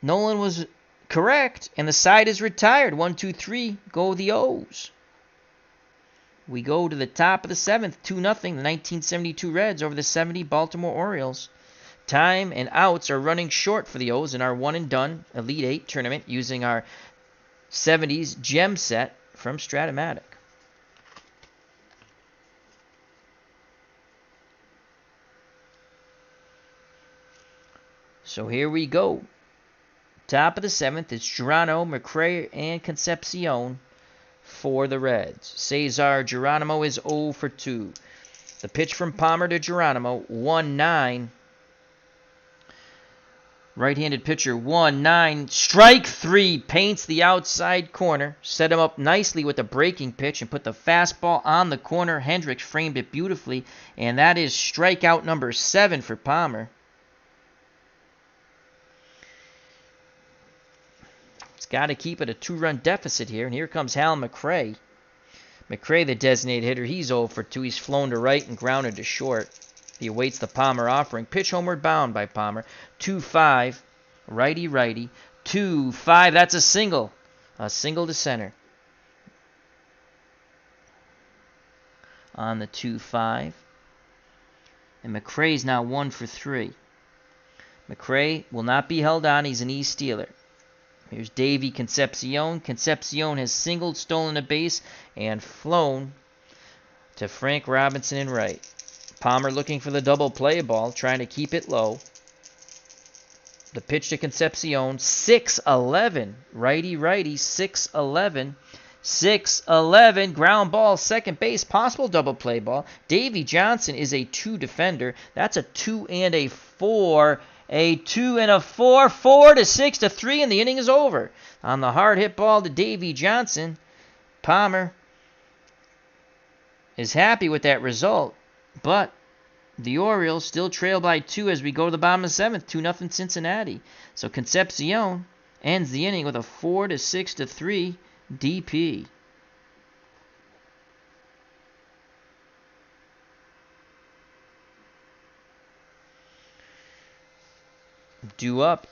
Nolan was correct. And the side is retired. 1, 2, 3. Go the O's. We go to the top of the 7th, 2-0, the 1972 Reds over the 70 Baltimore Orioles. Time and outs are running short for the O's in our one-and-done Elite 8 tournament using our 70's gem set from Strat-O-Matic. So here we go. Top of the 7th, it's Geronimo, McRae, and Concepcion for the Reds. Cesar Geronimo is 0 for 2. The pitch from Palmer to Geronimo, 1-9. Right-handed pitcher 1-9. Strike 3. Paints the outside corner. Set him up nicely with a breaking pitch and put the fastball on the corner. Hendricks framed it beautifully. And that is strikeout number 7 for Palmer. It's got to keep it a 2-run deficit here. And here comes Hal McRae. McRae, the designated hitter, he's 0 for 2. He's flown to right and grounded to short. He awaits the Palmer offering. Pitch homeward bound by Palmer. 2-5. Righty. 2-5. That's a single. A single to center. On the 2-5. And McRae's now 1 for 3. McRae will not be held on. He's an E-stealer. Here's Davey Concepcion. Concepcion has singled, stolen a base, and flown to Frank Robinson in right. Palmer looking for the double play ball, trying to keep it low. The pitch to Concepcion, 6-11. Righty, 6-11. 6-11. Ground ball, second base, possible double play ball. Davey Johnson is a 2 defender. That's a 2 and a 4. A 2 and a 4. 4-6-3, and the inning is over. On the hard hit ball to Davey Johnson, Palmer is happy with that result. But the Orioles still trail by 2 as we go to the bottom of the 7th. 2-0 Cincinnati. So Concepcion ends the inning with a 4-6-3 DP. Due up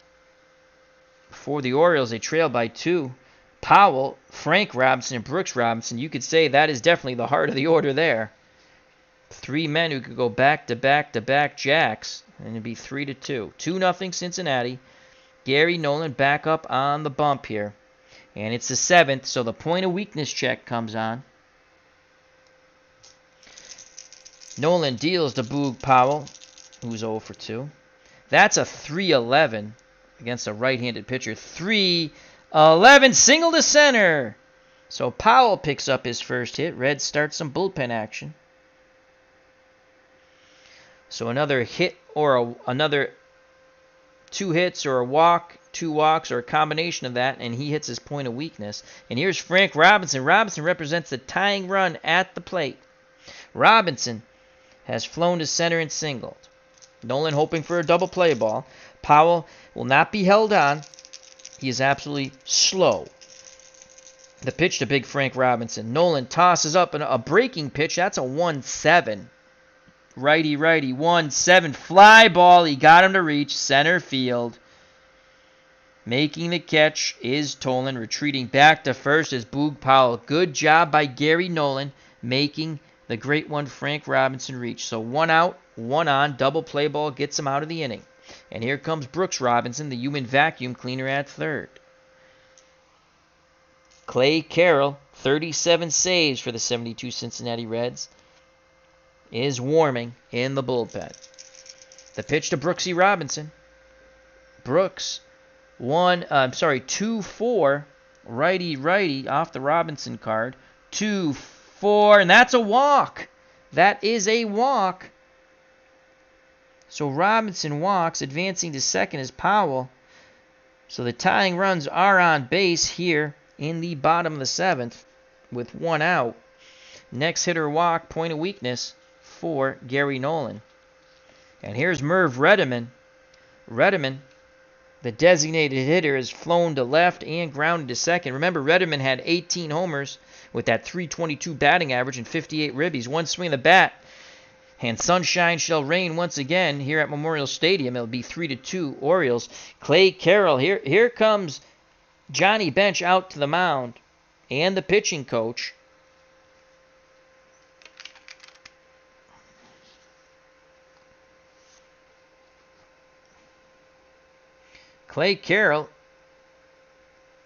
for the Orioles. They trail by 2. Powell, Frank Robinson, and Brooks Robinson. You could say that is definitely the heart of the order there. 3 men who could go back-to-back jacks, and it'd be 3-2. 2-0 Cincinnati. Gary Nolan back up on the bump here. And it's the 7th, so the point of weakness check comes on. Nolan deals to Boog Powell, who's 0 for 2. That's a 3-11 against a right-handed pitcher. 3-11, single to center. So Powell picks up his first hit. Reds start some bullpen action. So another hit or another 2 hits or a walk, 2 walks, or a combination of that, and he hits his point of weakness. And here's Frank Robinson. Robinson represents the tying run at the plate. Robinson has flown to center and singled. Nolan hoping for a double play ball. Powell will not be held on. He is absolutely slow. The pitch to big Frank Robinson. Nolan tosses up a breaking pitch. That's a 1-7. Righty, 1-7. Fly ball. He got him to reach center field. Making the catch is Nolan. Retreating back to first is Boog Powell. Good job by Gary Nolan making the great one Frank Robinson reach. So 1 out, 1 on. Double play ball gets him out of the inning. And here comes Brooks Robinson, the human vacuum cleaner at third. Clay Carroll, 37 saves for the 72 Cincinnati Reds, is warming in the bullpen. The pitch to Brooksy Robinson. Brooks, 2-4, righty, off the Robinson card. 2-4, and that's a walk. That is a walk. So Robinson walks, advancing to second is Powell. So the tying runs are on base here in the bottom of the 7th with 1 out. Next hitter walk, point of weakness for Gary Nolan. And here's Merv Redeman. Redeman, the designated hitter, has flown to left and grounded to second. Remember, Redeman had 18 homers with that .322 batting average and 58 ribbies. One swing of the bat, and sunshine shall reign once again here at Memorial Stadium. It'll be 3-2 Orioles. Clay Carroll, here comes Johnny Bench out to the mound, and the pitching coach. Clay Carroll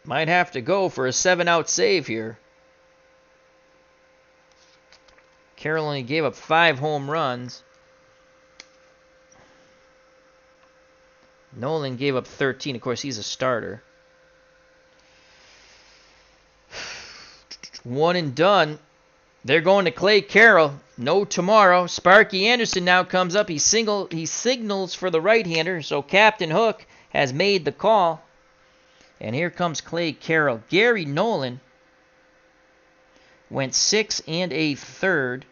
might have to go for a 7-out save here. Carroll only gave up 5 home runs. Nolan gave up 13. Of course, he's a starter. 1 and done. They're going to Clay Carroll. No tomorrow. Sparky Anderson now comes up. He signals for the right-hander. So Captain Hook has made the call. And here comes Clay Carroll. Gary Nolan went 6 1/3.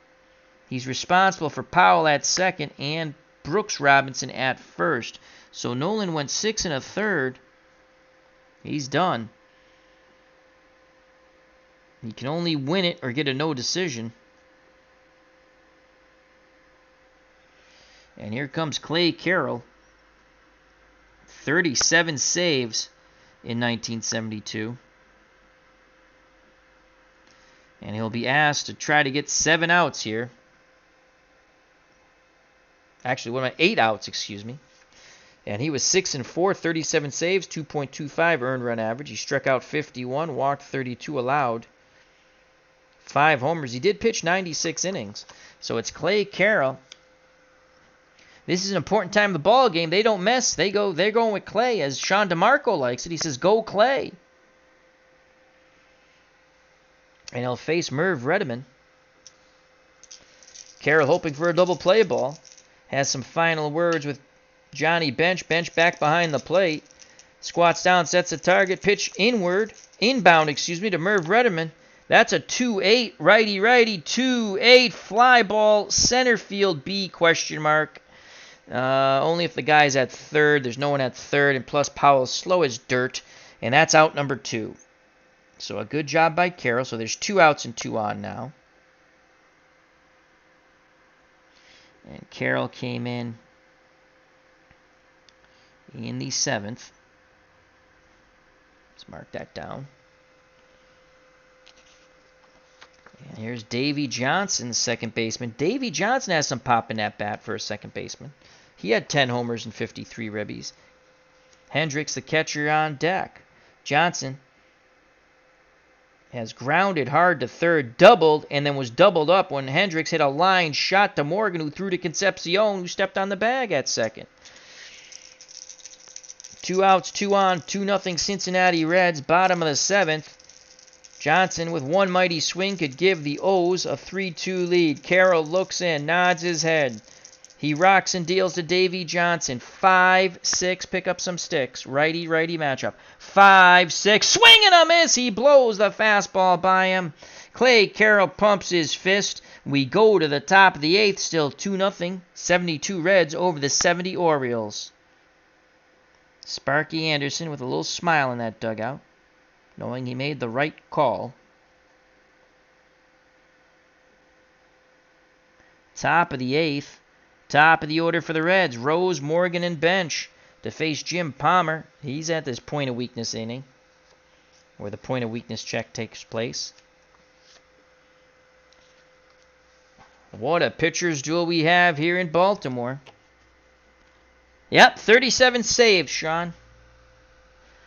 He's responsible for Powell at second and Brooks Robinson at first. So Nolan went 6 1/3. He's done. He can only win it or get a no decision. And here comes Clay Carroll. 37 saves in 1972. And he'll be asked to try to get 7 outs here. Actually, 8 outs, excuse me. And he was 6 4, 37 saves, 2.25 earned run average. He struck out 51, walked 32 allowed. 5 homers. He did pitch 96 innings. So it's Clay Carroll. This is an important time of the ball game. They don't mess. They're going with Clay, as Sean DeMarco likes it. He says, "Go Clay." And he'll face Merv Redeman. Carroll hoping for a double play ball. Has some final words with Johnny Bench. Bench back behind the plate. Squats down, sets a target. Pitch inbound, to Merv Redeman. That's a 2-8, righty, 2-8, fly ball, center field B, ? Only if the guy's at third. There's no one at third, and plus Powell's slow as dirt, and that's out number 2. So a good job by Carroll. So there's 2 outs and 2 on now. And Carroll came in the 7th. Let's mark that down. And here's Davey Johnson, second baseman. Davey Johnson has some pop in that bat for a second baseman. He had 10 homers and 53 ribbies. Hendricks, the catcher, on deck. Johnson has grounded hard to third, doubled, and then was doubled up when Hendricks hit a line shot to Morgan, who threw to Concepcion, who stepped on the bag at second. 2 outs, 2 on, 2-0 Cincinnati Reds, bottom of the 7th. Johnson, with one mighty swing, could give the O's a 3-2 lead. Carroll looks in, nods his head. He rocks and deals to Davey Johnson. 5-6, pick up some sticks. Righty-righty matchup. 5-6, swing and a miss. He blows the fastball by him. Clay Carroll pumps his fist. We go to the top of the 8th, still 2-0. 72 Reds over the 70 Orioles. Sparky Anderson with a little smile in that dugout, knowing he made the right call. Top of the 8th. Top of the order for the Reds. Rose, Morgan, and Bench to face Jim Palmer. He's at this point of weakness inning, where the point of weakness check takes place. What a pitcher's duel we have here in Baltimore. Yep, 37 saves, Sean.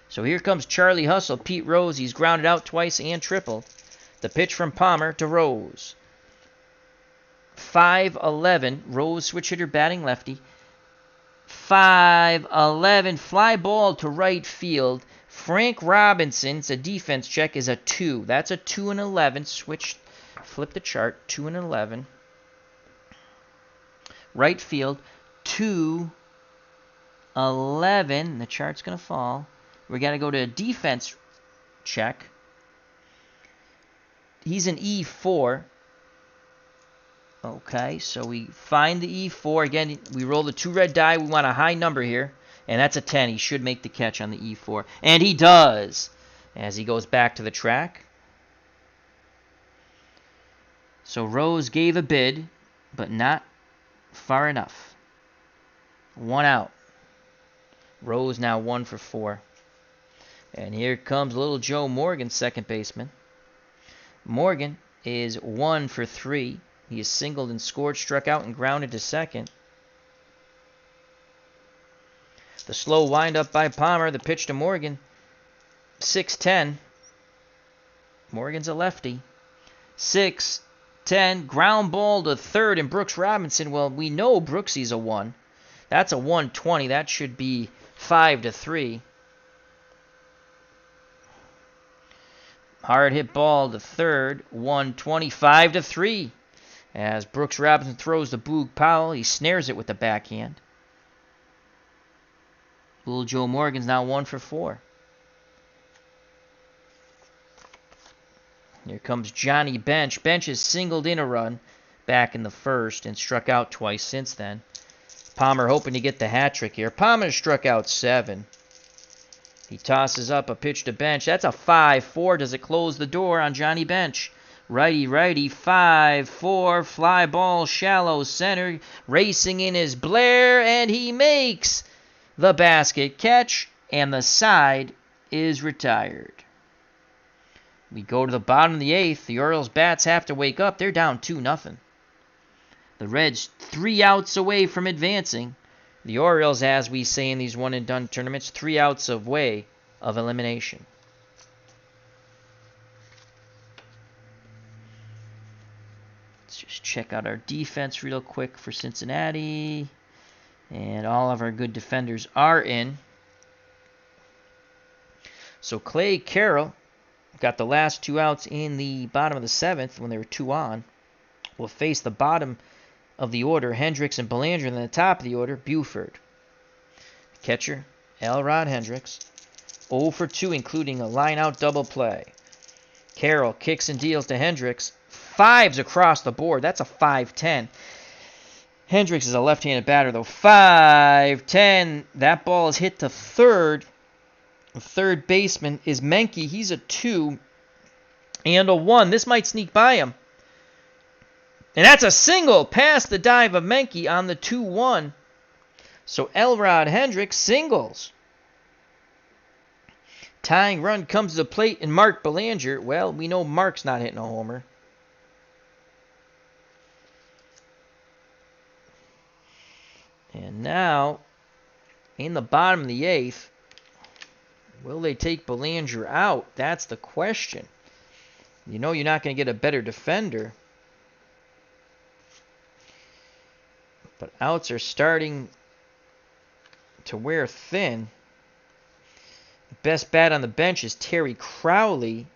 So here comes Charlie Hustle, Pete Rose. He's grounded out twice and tripled. The pitch from Palmer to Rose. 5-11. Rose, switch hitter, batting lefty. 5-11. Fly ball to right field. Frank Robinson, it's a defense check, is a 2. That's a 2-11. Flip the chart. 2-11. Right field. 2-11. The chart's going to fall. We got to go to a defense check. He's an E4. Okay, so we find the E4. Again, we roll the 2 red die. We want a high number here. And that's a 10. He should make the catch on the E4. And he does, as he goes back to the track. So Rose gave a bid, but not far enough. 1 out. Rose now 1 for 4. And here comes little Joe Morgan, second baseman. Morgan is 1 for 3. He is singled and scored, struck out, and grounded to second. The slow windup by Palmer, the pitch to Morgan. 6-10. Morgan's a lefty. 6-10. Ground ball to third, and Brooks Robinson. Well, we know Brooksy's a 1. That's a 120. That should be 5-3. Hard hit ball to third. 125-3. As Brooks Robinson throws to Boog Powell, he snares it with the backhand. Little Joe Morgan's now 1 for 4. Here comes Johnny Bench. Bench has singled in a run back in the first and struck out twice since then. Palmer hoping to get the hat trick here. Palmer struck out 7. He tosses up a pitch to Bench. That's a 5-4. Does it close the door on Johnny Bench? Righty, 5-4. Fly ball, shallow center. Racing in is Blair, and he makes the basket catch, and the side is retired. We go to the bottom of the 8th. The Orioles bats have to wake up. They're down 2-0. The Reds 3 outs away from advancing. The Orioles, as we say in these one-and-done tournaments, 3 outs away of elimination. Let's just check out our defense real quick for Cincinnati. And all of our good defenders are in. So Clay Carroll got the last 2 outs in the bottom of the 7th when they were 2 on. Will face the bottom of the order, Hendricks and Belanger, and then the top of the order, Buford. Catcher, Elrod Hendricks, 0 for 2, including a line-out double play. Carroll kicks and deals to Hendricks. 5s across the board. That's a 5-10. Hendricks is a left-handed batter, though. 5-10. That ball is hit to third. The third baseman is Menke. He's a 2 and a 1. This might sneak by him. And that's a single past the dive of Menke on the 2-1. So Elrod Hendricks singles. Tying run comes to the plate, and Mark Belanger, well, we know Mark's not hitting a homer. And now, in the bottom of the 8th, will they take Belanger out? That's the question. You know you're not going to get a better defender. But outs are starting to wear thin. The best bat on the bench is Terry Crowley.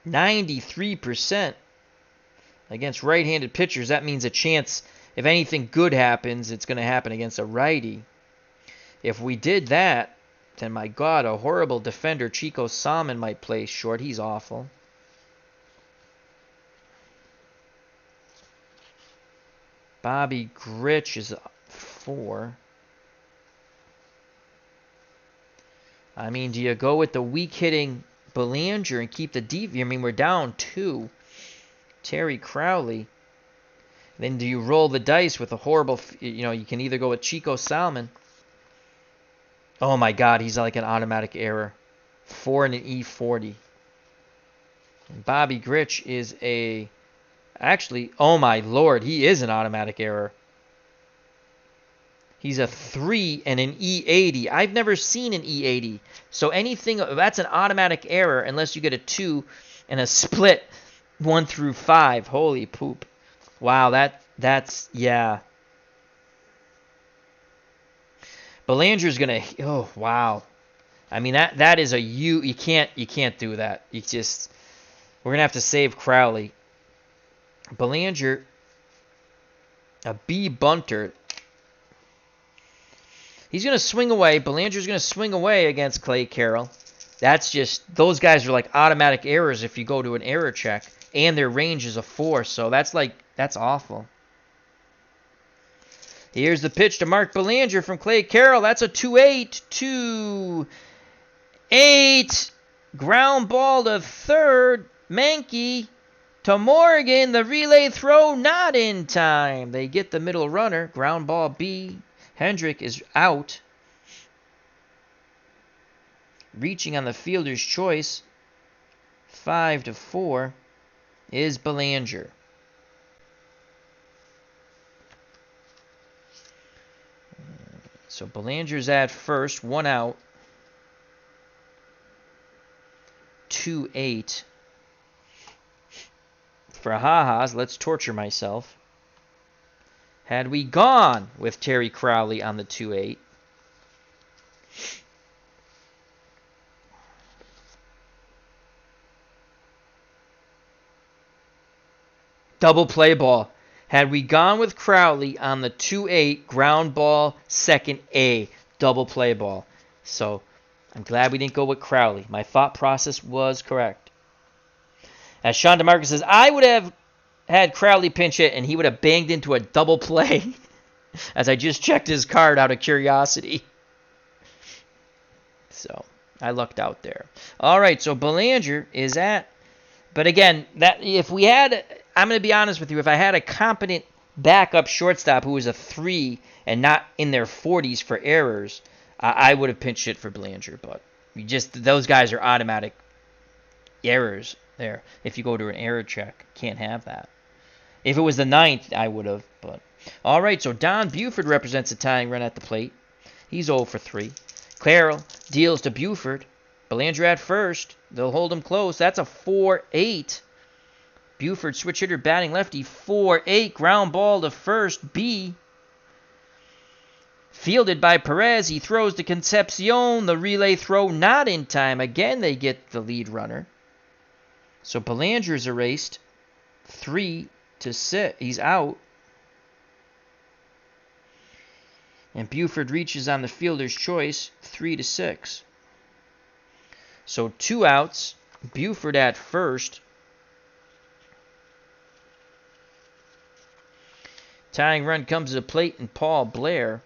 93% against right-handed pitchers. That means a chance, if anything good happens, it's going to happen against a righty. If we did that, then my God, a horrible defender, Chico Salmon, might play short. He's awful. Bobby Grich is 4. I mean, do you go with the weak-hitting Belanger and keep the deep? I mean, we're down 2. Terry Crowley. Then do you roll the dice with a horrible, you can either go with Chico Salmon. Oh my God, he's like an automatic error. 4 and an E40. And Bobby Grich is actually, oh my Lord, he is an automatic error. He's a 3 and an E80. I've never seen an E80. So anything, that's an automatic error unless you get a 2 and a split 1 through 5. Holy poop. Wow, that's, yeah. Belanger's going to, oh, wow. I mean, that is you can't do that. We're going to have to save Crowley. Belanger, a B bunter. He's going to swing away. Belanger's going to swing away against Clay Carroll. That's just, those guys are like automatic errors if you go to an error check. And their range is a 4, so that's awful. Here's the pitch to Mark Belanger from Clay Carroll. That's a 2-8. 2-8. Ground ball to third. Menke to Morgan. The relay throw not in time. They get the middle runner. Ground ball B. Hendrick is out. Reaching on the fielder's choice. 5-4 is Belanger. So Belanger's at first, 1 out. 2-8. For ha-has, let's torture myself. Had we gone with Terry Crowley on the 2-8, double play ball. Had we gone with Crowley on the 2-8 ground ball, second A, double play ball. So I'm glad we didn't go with Crowley. My thought process was correct. As Sean DeMarcus says, I would have had Crowley pinch hit and he would have banged into a double play as I just checked his card out of curiosity. So I lucked out there. All right, so Belanger is at. But again, that if we had, I'm going to be honest with you, if I had a competent backup shortstop who was a 3 and not in their 40s for errors, I would have pinched it for Belanger. But those guys are automatic errors there. If you go to an error check, can't have that. If it was the 9th, I would have. But all right, so Don Buford represents a tying run at the plate. He's 0 for 3. Carroll deals to Buford. Belanger at first. They'll hold him close. That's a 4-8. Buford switch hitter batting lefty. 4-8. Ground ball to first. B. Fielded by Perez. He throws to Concepcion. The relay throw not in time. Again, they get the lead runner. So Belanger's erased. 3-6. He's out. And Buford reaches on the fielder's choice. 3-6. So 2 outs. Buford at first. Tying run comes to the plate and Paul Blair.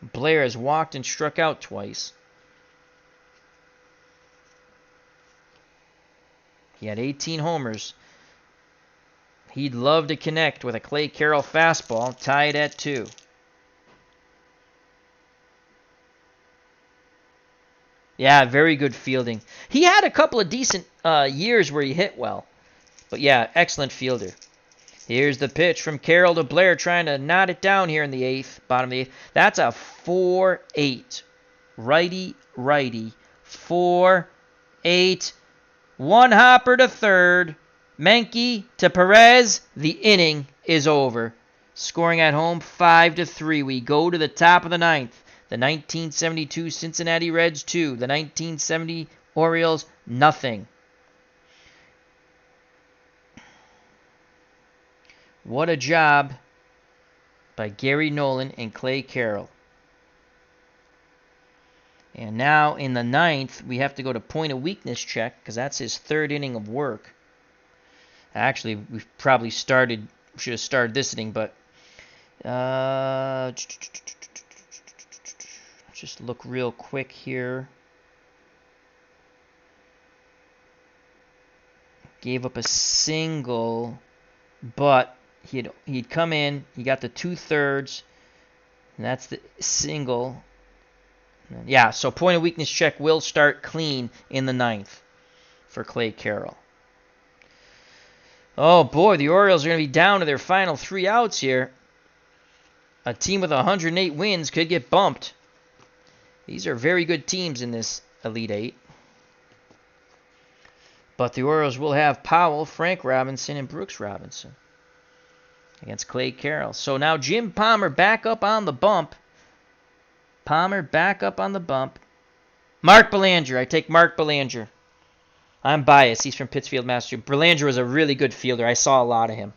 Blair has walked and struck out twice. He had 18 homers. He'd love to connect with a Clay Carroll fastball, tied at 2. Yeah, very good fielding. He had a couple of decent years where he hit well. But yeah, excellent fielder. Here's the pitch from Carroll to Blair, trying to knot it down here in the 8th, bottom of the 8th. That's a 4-8. Righty. 4-8. One hopper to third. Menke to Perez. The inning is over. Scoring at home 5-3. We go to the top of the 9th. The 1972 Cincinnati Reds 2. The 1970 Orioles nothing. What a job by Gary Nolan and Clay Carroll. And now in the 9th, we have to go to point of weakness check because that's his 3rd inning of work. Actually, we probably should have started this inning, but just look real quick here. Gave up a single, but he'd come in. He got the 2/3, and that's the single. Yeah, so point of weakness check will start clean in the 9th for Clay Carroll. Oh boy, the Orioles are going to be down to their final 3 outs here. A team with 108 wins could get bumped. These are very good teams in this Elite 8. But the Orioles will have Powell, Frank Robinson, and Brooks Robinson against Clay Carroll. So now Jim Palmer back up on the bump. Mark Belanger. I take Mark Belanger. I'm biased. He's from Pittsfield, Massachusetts. Belanger was a really good fielder. I saw a lot of him,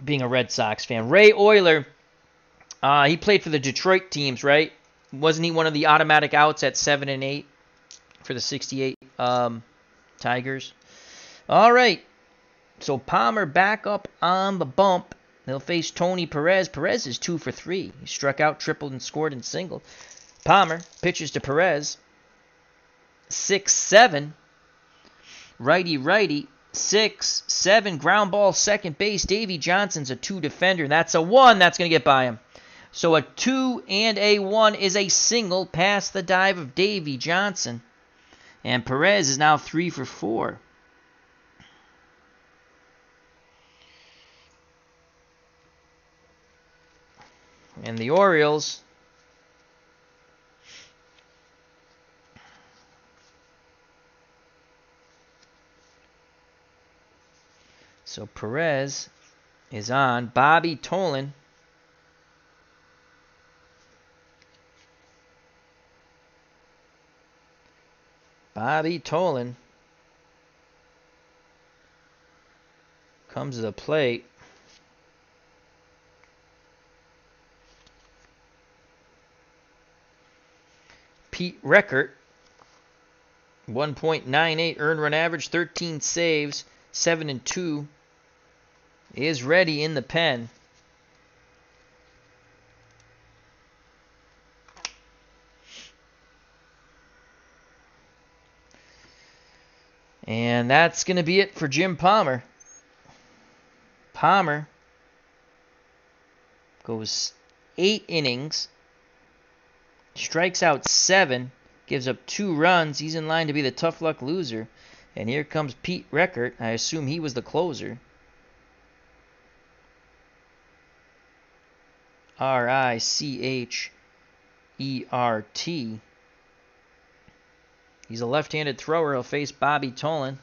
being a Red Sox fan. Ray Oyler, he played for the Detroit teams, right? Wasn't he one of the automatic outs at 7 and 8 for the 68 Tigers? All right. So Palmer back up on the bump. They'll face Tony Perez. Perez is 2 for 3. He struck out, tripled, and scored and singled. Palmer pitches to Perez. 6-7. Righty. 6-7. Ground ball, second base. Davy Johnson's a 2 defender. And that's a 1. That's going to get by him. So a 2 and a 1 is a single past the dive of Davy Johnson. And Perez is now 3 for 4. And the Orioles so Perez is on. Bobby Tolan comes to the plate. Pete Reckert, 1.98 earned run average, 13 saves, 7-2, is ready in the pen. And that's going to be it for Jim Palmer. Palmer goes 8 innings, strikes out 7, gives up 2 runs. He's in line to be the tough luck loser. And here comes Pete Reckert. I assume he was the closer. Richert. He's a left-handed thrower. He'll face Bobby Tolan,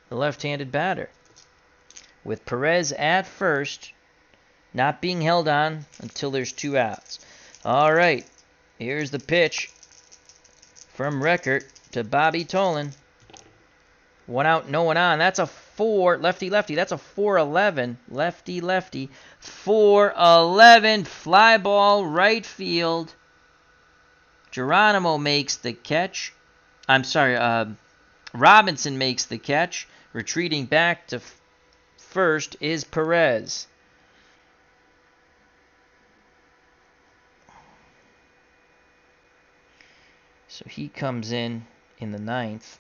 the left-handed batter. With Perez at first, not being held on until there's 2 outs. All right, here's the pitch from Reckert to Bobby Tolan. 1 out, no one on. That's a 4, lefty-lefty. That's a 4-11, lefty-lefty. 4-11, fly ball, right field. Geronimo makes the catch. Robinson makes the catch. Retreating back to first is Perez. So he comes in the 9th.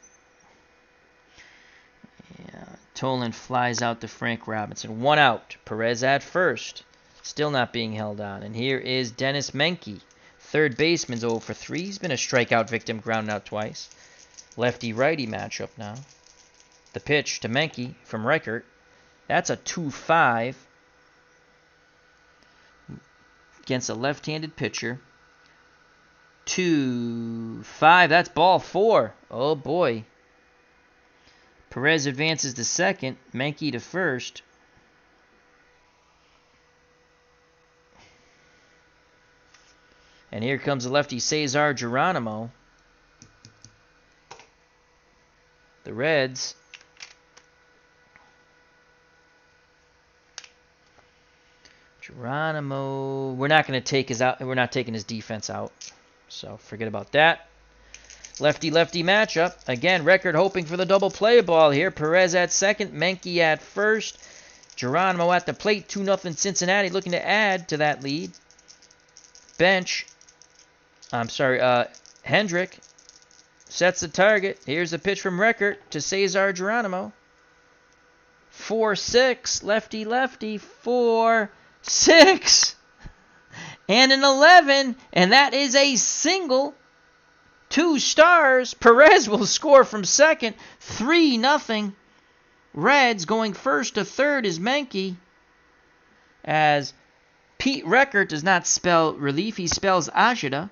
Yeah, Tolan flies out to Frank Robinson. 1 out. Perez at first. Still not being held on. And here is Dennis Menke. Third baseman's 0 for 3. He's been a strikeout victim, grounded out twice. Lefty-righty matchup now. The pitch to Menke from Reckert. That's a 2-5 against a left-handed pitcher. 2-5. That's ball 4. Oh, boy. Perez advances to second. Menke to first. And here comes the lefty Cesar Geronimo. The Reds Geronimo, we're not going to take his out. We're not taking his defense out. So forget about that. Lefty-lefty matchup. Again, Reckert hoping for the double play ball here. Perez at second, Menke at first. Geronimo at the plate, 2-0 Cincinnati, looking to add to that lead. Hendrick sets the target. Here's the pitch from Reckert to Cesar Geronimo. 4-6, lefty-lefty, 4-6. And an 11, and that is a single. 2 stars. Perez will score from second. 3-0. Reds going first to third is Menke. As Pete Reckert does not spell relief, he spells Ashida.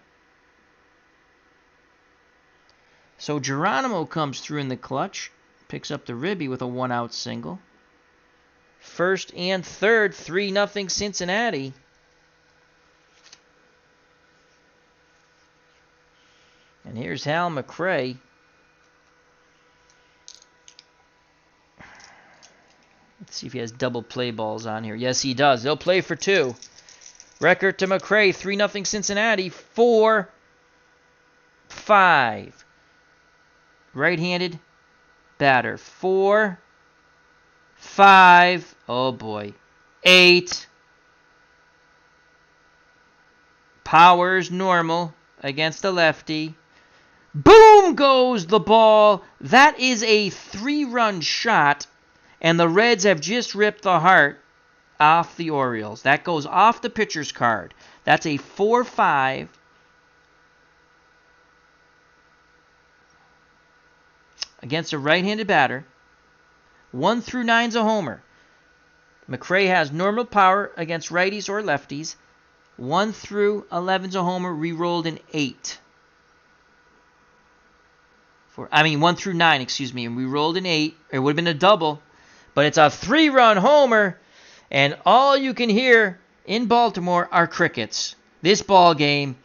So Geronimo comes through in the clutch. Picks up the ribby with a 1-out single. First and third, 3-0 Cincinnati. And here's Hal McRae. Let's see if he has double play balls on here. Yes, he does. They'll play for 2. Reckert to McRae, 3-0 Cincinnati, 4-5. Right-handed batter, 4-5. Oh, boy. 8. Powers normal against the lefty. Boom goes the ball. That is a 3-run shot, and the Reds have just ripped the heart off the Orioles. That goes off the pitcher's card. That's a 4-5. Against a right-handed batter. 1 through 9's a homer. McRae has normal power against righties or lefties. 1 through 11's a homer, re-rolled in 8. 1 through 9, and we rolled in 8. It would have been a double, but it's a 3-run homer, and all you can hear in Baltimore are crickets. This ball game,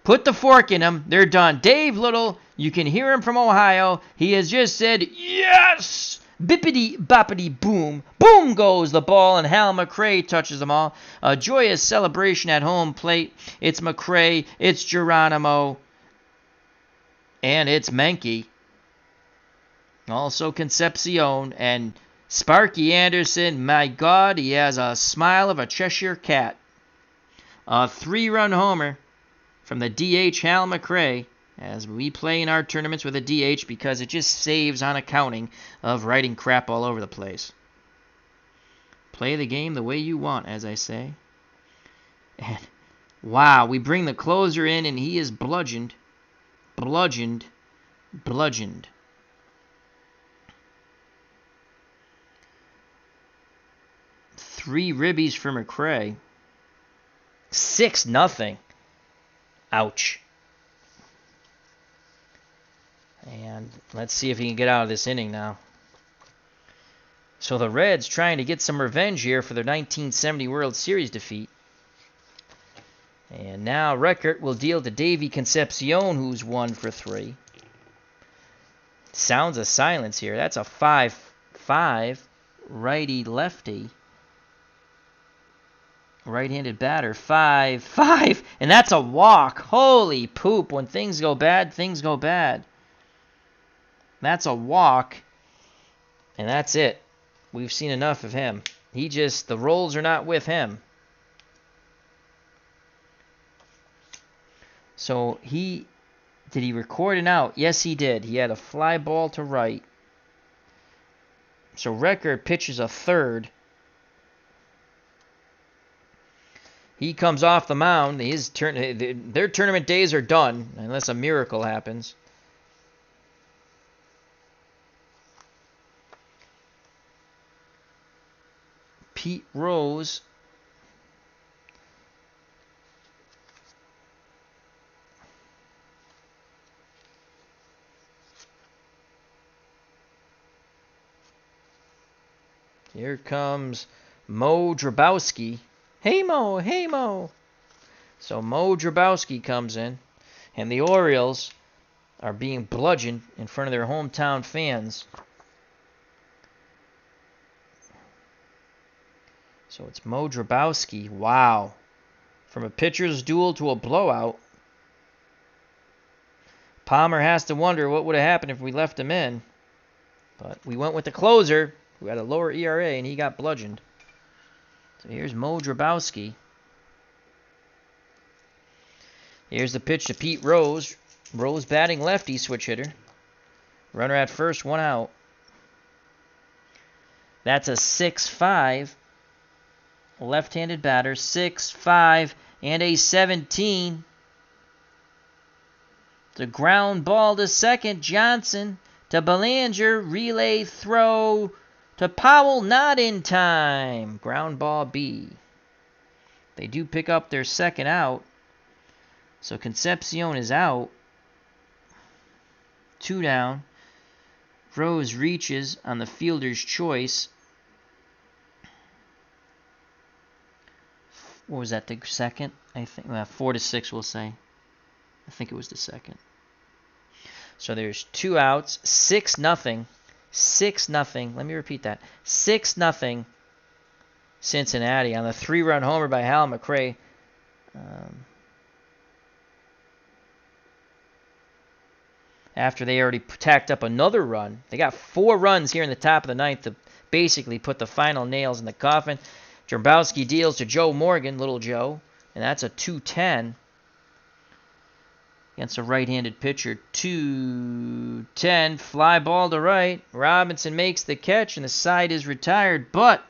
put the fork in them, they're done. Dave Little, you can hear him from Ohio. He has just said, yes! Bippity boppity boom. Boom goes the ball, and Hal McRae touches them all. A joyous celebration at home plate. It's McRae, it's Geronimo, and it's Menke. Also Concepcion, and Sparky Anderson. My God, he has a smile of a Cheshire cat. A 3-run homer from the DH Hal McRae, as we play in our tournaments with a DH because it just saves on accounting of writing crap all over the place. Play the game the way you want, as I say. And wow, we bring the closer in and he is bludgeoned. 3 ribbies for McRae. 6-0. Ouch. And let's see if he can get out of this inning now. So the Reds trying to get some revenge here for their 1970 World Series defeat. And now Reckert will deal to Davy Concepcion, who's 1 for 3. Sounds of silence here. That's a 5-5 righty-lefty. Right-handed batter, 5-5, and that's a walk. Holy poop. When things go bad, things go bad. That's a walk, and that's it. We've seen enough of him. The rolls are not with him. So did he record an out? Yes, he did. He had a fly ball to right. So Reckert pitches a third. He comes off the mound. Their tournament days are done, unless a miracle happens. Pete Rose. Here comes Mo Drabowski. Hey, Mo, hey, Mo. So Mo Drabowski comes in, and the Orioles are being bludgeoned in front of their hometown fans. So it's Mo Drabowski. Wow. From a pitcher's duel to a blowout. Palmer has to wonder what would have happened if we left him in. But we went with the closer, who had a lower ERA, and he got bludgeoned. So here's Mo Drabowski. Here's the pitch to Pete Rose. Rose batting lefty, switch hitter. Runner at first, 1 out. That's a 6-5. Left-handed batter, 6-5, and a 17. The ground ball to second. Johnson to Belanger. Relay throw to Powell, not in time. Ground ball B. They do pick up their second out. So Concepcion is out. 2 down. Rose reaches on the fielder's choice. What was that, the second? I think 4-6 we'll say. I think it was the second. So there's 2 outs. 6-0. 6-0. Let me repeat that. 6-0 Cincinnati on the 3-run homer by Hal McRae. After they already tacked up another run. They got 4 runs here in the top of the 9th to basically put the final nails in the coffin. Drabowski deals to Joe Morgan, Little Joe, and that's a 2-10 against a right-handed pitcher. 2-10, fly ball to right. Robinson makes the catch, and the side is retired, but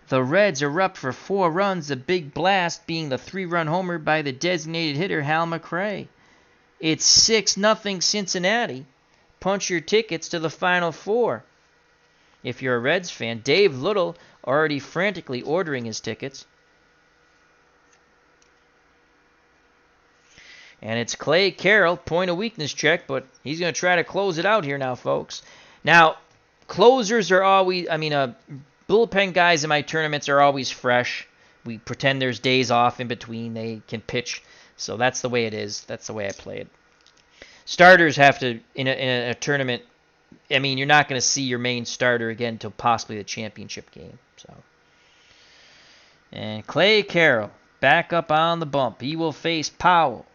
the Reds are up for 4 runs, the big blast being the 3-run homer by the designated hitter, Hal McRae. It's 6-0 Cincinnati. Punch your tickets to the Final 4. If you're a Reds fan, Dave Little already frantically ordering his tickets. And it's Clay Carroll, point of weakness check, but he's going to try to close it out here now, folks. Now, closers are always, bullpen guys in my tournaments are always fresh. We pretend there's days off in between. They can pitch. So that's the way it is. That's the way I play it. Starters have to, in a tournament, I mean, you're not going to see your main starter again until possibly the championship game. So, and Clay Carroll back up on the bump. He will face Powell,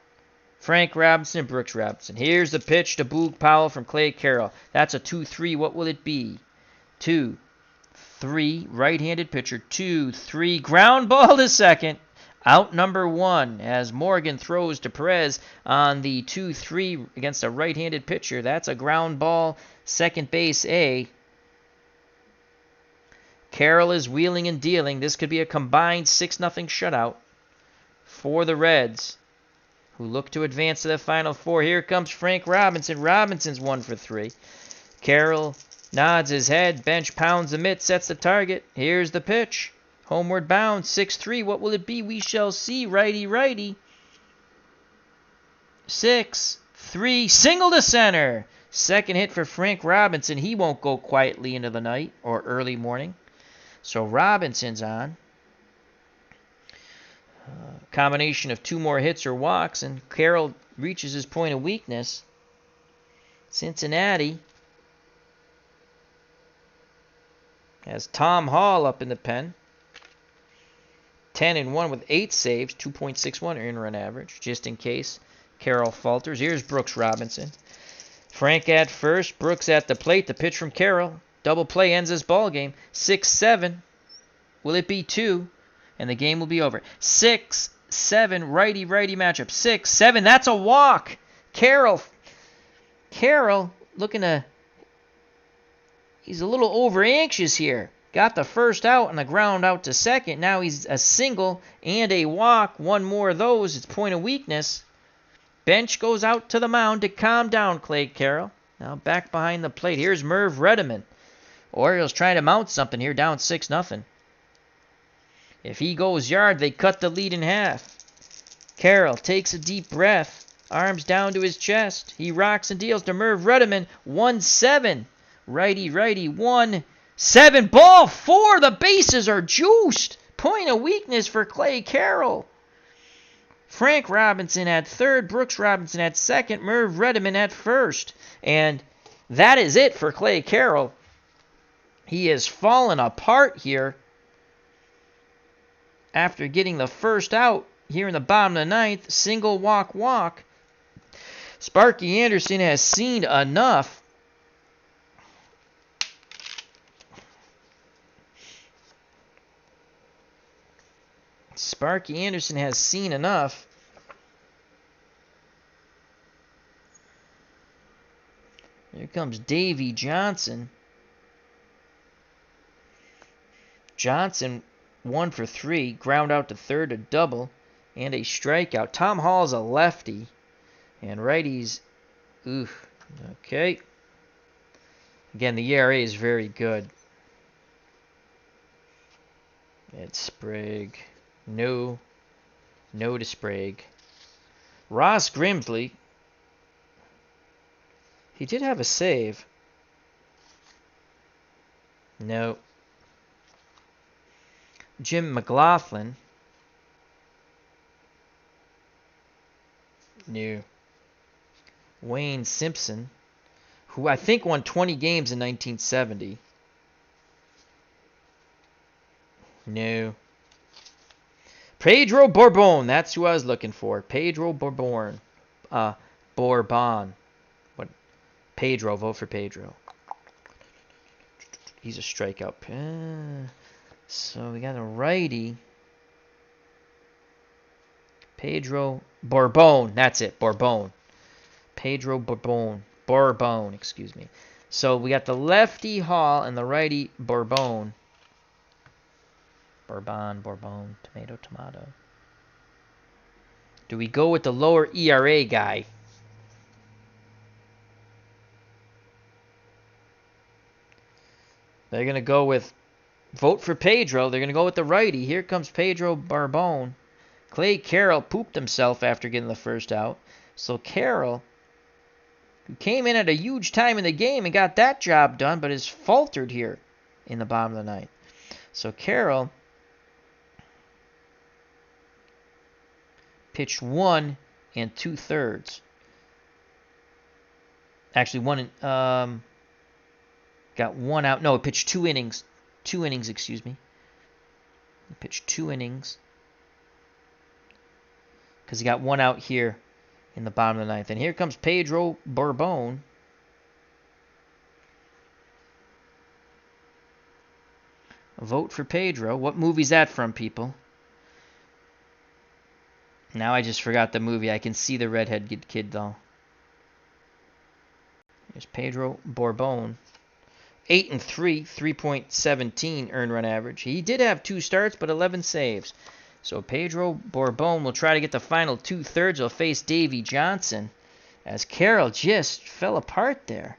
Frank Robinson, and Brooks Robinson. Here's the pitch to Boog Powell from Clay Carroll. That's a 2-3. What will it be? 2-3. Right-handed pitcher. 2-3. Ground ball to second. Out number 1 as Morgan throws to Perez on the 2-3 against a right-handed pitcher. That's a ground ball. Second base A. Carroll is wheeling and dealing. This could be a combined 6-0 shutout for the Reds, who look to advance to the Final Four. Here comes Frank Robinson. Robinson's 1 for 3. Carroll nods his head. Bench pounds the mitt, sets the target. Here's the pitch. Homeward bound, 6-3. What will it be? We shall see. Righty. 6-3. Single to center. Second hit for Frank Robinson. He won't go quietly into the night or early morning. So Robinson's on. Combination of 2 more hits or walks, and Carroll reaches his point of weakness. Cincinnati has Tom Hall up in the pen. 10-1 with 8 saves, 2.61 earned run average, just in case Carroll falters. Here's Brooks Robinson. Frank at first, Brooks at the plate. The pitch from Carroll. Double play ends this ball game. 6-7. Will it be 2? And the game will be over. 6-7, righty-righty matchup. 6-7, that's a walk. Carroll looking to... He's a little over-anxious here. Got the first out and the ground out to second. Now he's a single and a walk. 1 more of those. It's point of weakness. Bench goes out to the mound to calm down Clay Carroll. Now back behind the plate. Here's Merv Redeman. Orioles trying to mount something here, down 6-0. If he goes yard, they cut the lead in half. Carroll takes a deep breath. Arms down to his chest. He rocks and deals to Merv Redeman. 1-7. Righty, 1-7. Ball 4. The bases are juiced. Point of weakness for Clay Carroll. Frank Robinson at third. Brooks Robinson at second. Merv Redeman at first. And that is it for Clay Carroll. He has fallen apart here after getting the first out here in the bottom of the ninth. Single walk. Sparky Anderson has seen enough. Here comes Davey Johnson. Johnson 1 for 3, ground out to third, a double, and a strikeout. Tom Hall's a lefty, and righties, okay. Again, the ERA is very good. It's Sprague. No to Sprague. Ross Grimsley. He did have a save. No. Jim McLaughlin. No. Wayne Simpson, who I think won 20 games in 1970. No. Pedro Bourbon. That's who I was looking for. Pedro Bourbon. Bourbon. What? Pedro. Vote for Pedro. He's a strikeout. So we got a righty. Pedro Bourbon. That's it. Bourbon. Pedro Bourbon. Bourbon, excuse me. So we got the lefty Hall and the righty Bourbon. Bourbon, tomato. Do we go with the lower ERA guy? They're going to go with, vote for Pedro. They're going to go with the righty. Here comes Pedro Bourbon. Clay Carroll pooped himself after getting the first out. So Carroll, who came in at a huge time in the game and got that job done, but has faltered here in the bottom of the ninth. So Carroll pitched 1 2/3. Actually, Got 1 out. No, pitched 2 innings. 2 innings, excuse me. He pitched 2 innings. Because he got 1 out here in the bottom of the 9th. And here comes Pedro Borbon. A vote for Pedro. What movie's that from, people? Now I just forgot the movie. I can see the redhead kid, though. There's Pedro Borbon. 8-3, 3.17 earned run average. He did have 2 starts, but 11 saves. So Pedro Borbon will try to get the final 2/3. He'll face Davey Johnson, as Carroll just fell apart there.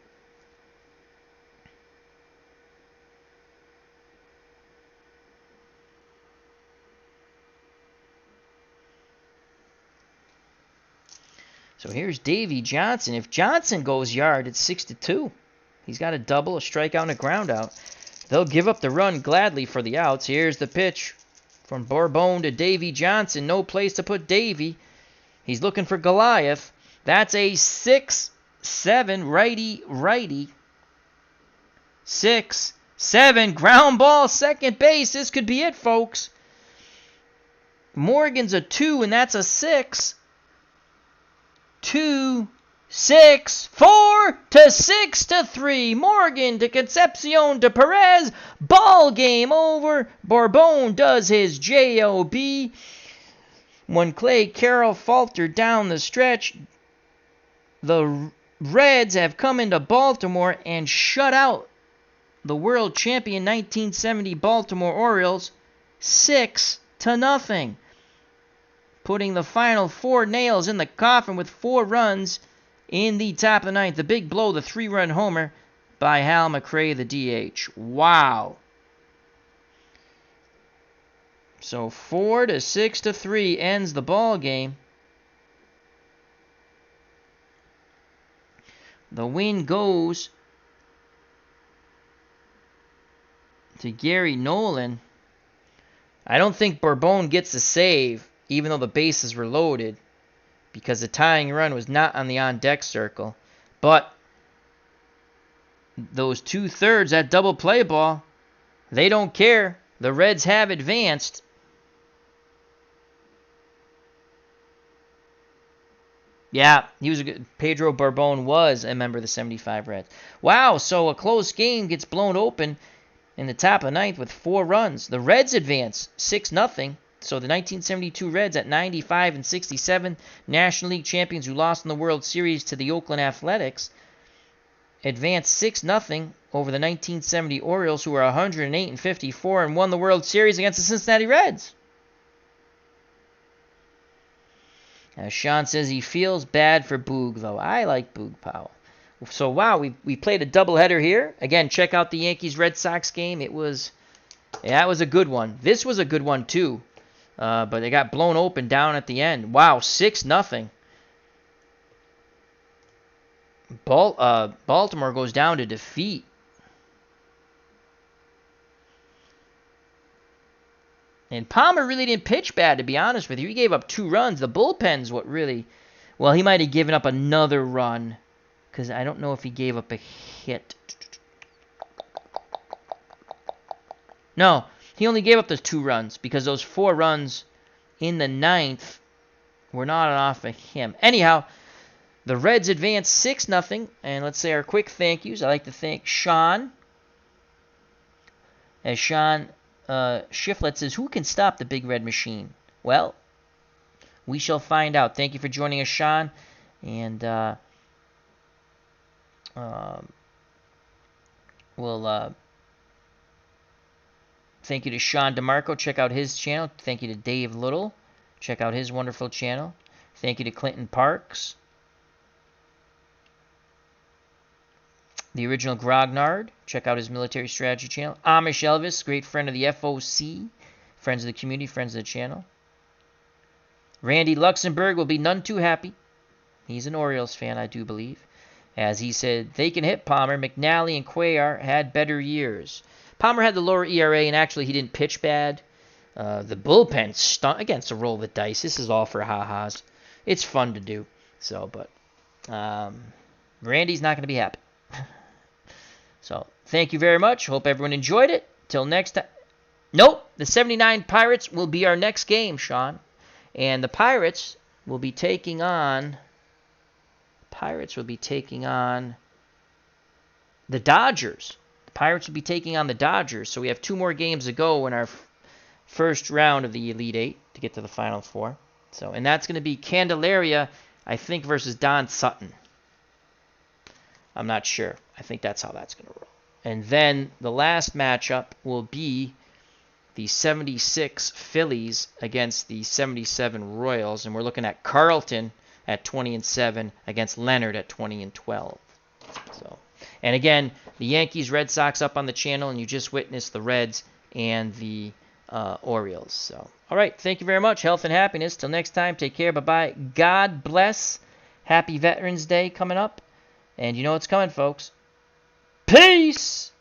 So here's Davey Johnson. If Johnson goes yard, it's 6-2. He's got a double, a strikeout, and a ground out. They'll give up the run gladly for the outs. Here's the pitch from Borbon to Davey Johnson. No place to put Davey. He's looking for Goliath. That's a 6-7 righty. 6-7 ground ball, second base. This could be it, folks. Morgan's a 2, and that's a 6. 2, 6, 4 to 6-3. Morgan to Concepcion to Perez. Ball game over. Borbon does his job. When Clay Carroll faltered down the stretch, the Reds have come into Baltimore and shut out the world champion 1970 Baltimore Orioles 6-0. Putting the final 4 nails in the coffin with 4 runs in the top of the 9th. The big blow, the 3-run homer by Hal McRae, the DH. Wow. So 4-6-3 ends the ball game. The win goes to Gary Nolan. I don't think Borbon gets a save, even though the bases were loaded, because the tying run was not on the on-deck circle. But those 2/3, that double play ball, they don't care. The Reds have advanced. Yeah, he was a good. Pedro Borbon was a member of the 75 Reds. Wow, so a close game gets blown open in the top of the 9th with 4 runs. The Reds advance 6-0. So the 1972 Reds at 95-67, National League champions who lost in the World Series to the Oakland Athletics, advanced 6-0 over the 1970 Orioles, who were 108-54 and won the World Series against the Cincinnati Reds. As Sean says, he feels bad for Boog, though. I like Boog Powell. So, wow, we played a doubleheader here. Again, check out the Yankees-Red Sox game. It was a good one. This was a good one, too. But they got blown open down at the end. Wow, 6-0. Baltimore goes down to defeat. And Palmer really didn't pitch bad, to be honest with you. He gave up 2 runs. The bullpen's what really... Well, he might have given up another run, because I don't know if he gave up a hit. No, he only gave up those 2 runs, because those 4 runs in the 9th were not off of him. Anyhow, the Reds advance 6-0, and let's say our quick thank yous. I'd like to thank Sean. As Sean Shiflett says, who can stop the Big Red Machine? Well, we shall find out. Thank you for joining us, Sean. And we'll thank you to Sean DeMarco. Check out his channel. Thank you to Dave Little. Check out his wonderful channel. Thank you to Clinton Parks. The original Grognard. Check out his military strategy channel. Amish Elvis, great friend of the FOC. Friends of the community, friends of the channel. Randy Luxembourg will be none too happy. He's an Orioles fan, I do believe. As he said, they can hit Palmer. McNally and Cuellar had better years. Palmer had the lower ERA, and actually he didn't pitch bad. The bullpen stunk. Again, it's a roll of the dice. This is all for ha-has. It's fun to do. So, but Randy's not going to be happy. So, thank you very much. Hope everyone enjoyed it. Till next time. Nope, the 79 Pirates will be our next game, Sean. And the Pirates will be taking on the Dodgers. The Pirates will be taking on the Dodgers. So we have 2 more games to go in our first round of the Elite Eight to get to the Final Four. So, and that's going to be Candelaria, I think, versus Don Sutton. I'm not sure. I think that's how that's going to roll. And then the last matchup will be the 76 Phillies against the 77 Royals. And we're looking at Carlton at 20-7 against Leonard at 20-12. So, and again, the Yankees, Red Sox up on the channel, and you just witnessed the Reds and the Orioles. So, all right. Thank you very much. Health and happiness. Till next time. Take care. Bye-bye. God bless. Happy Veterans Day coming up. And you know what's coming, folks. Peace!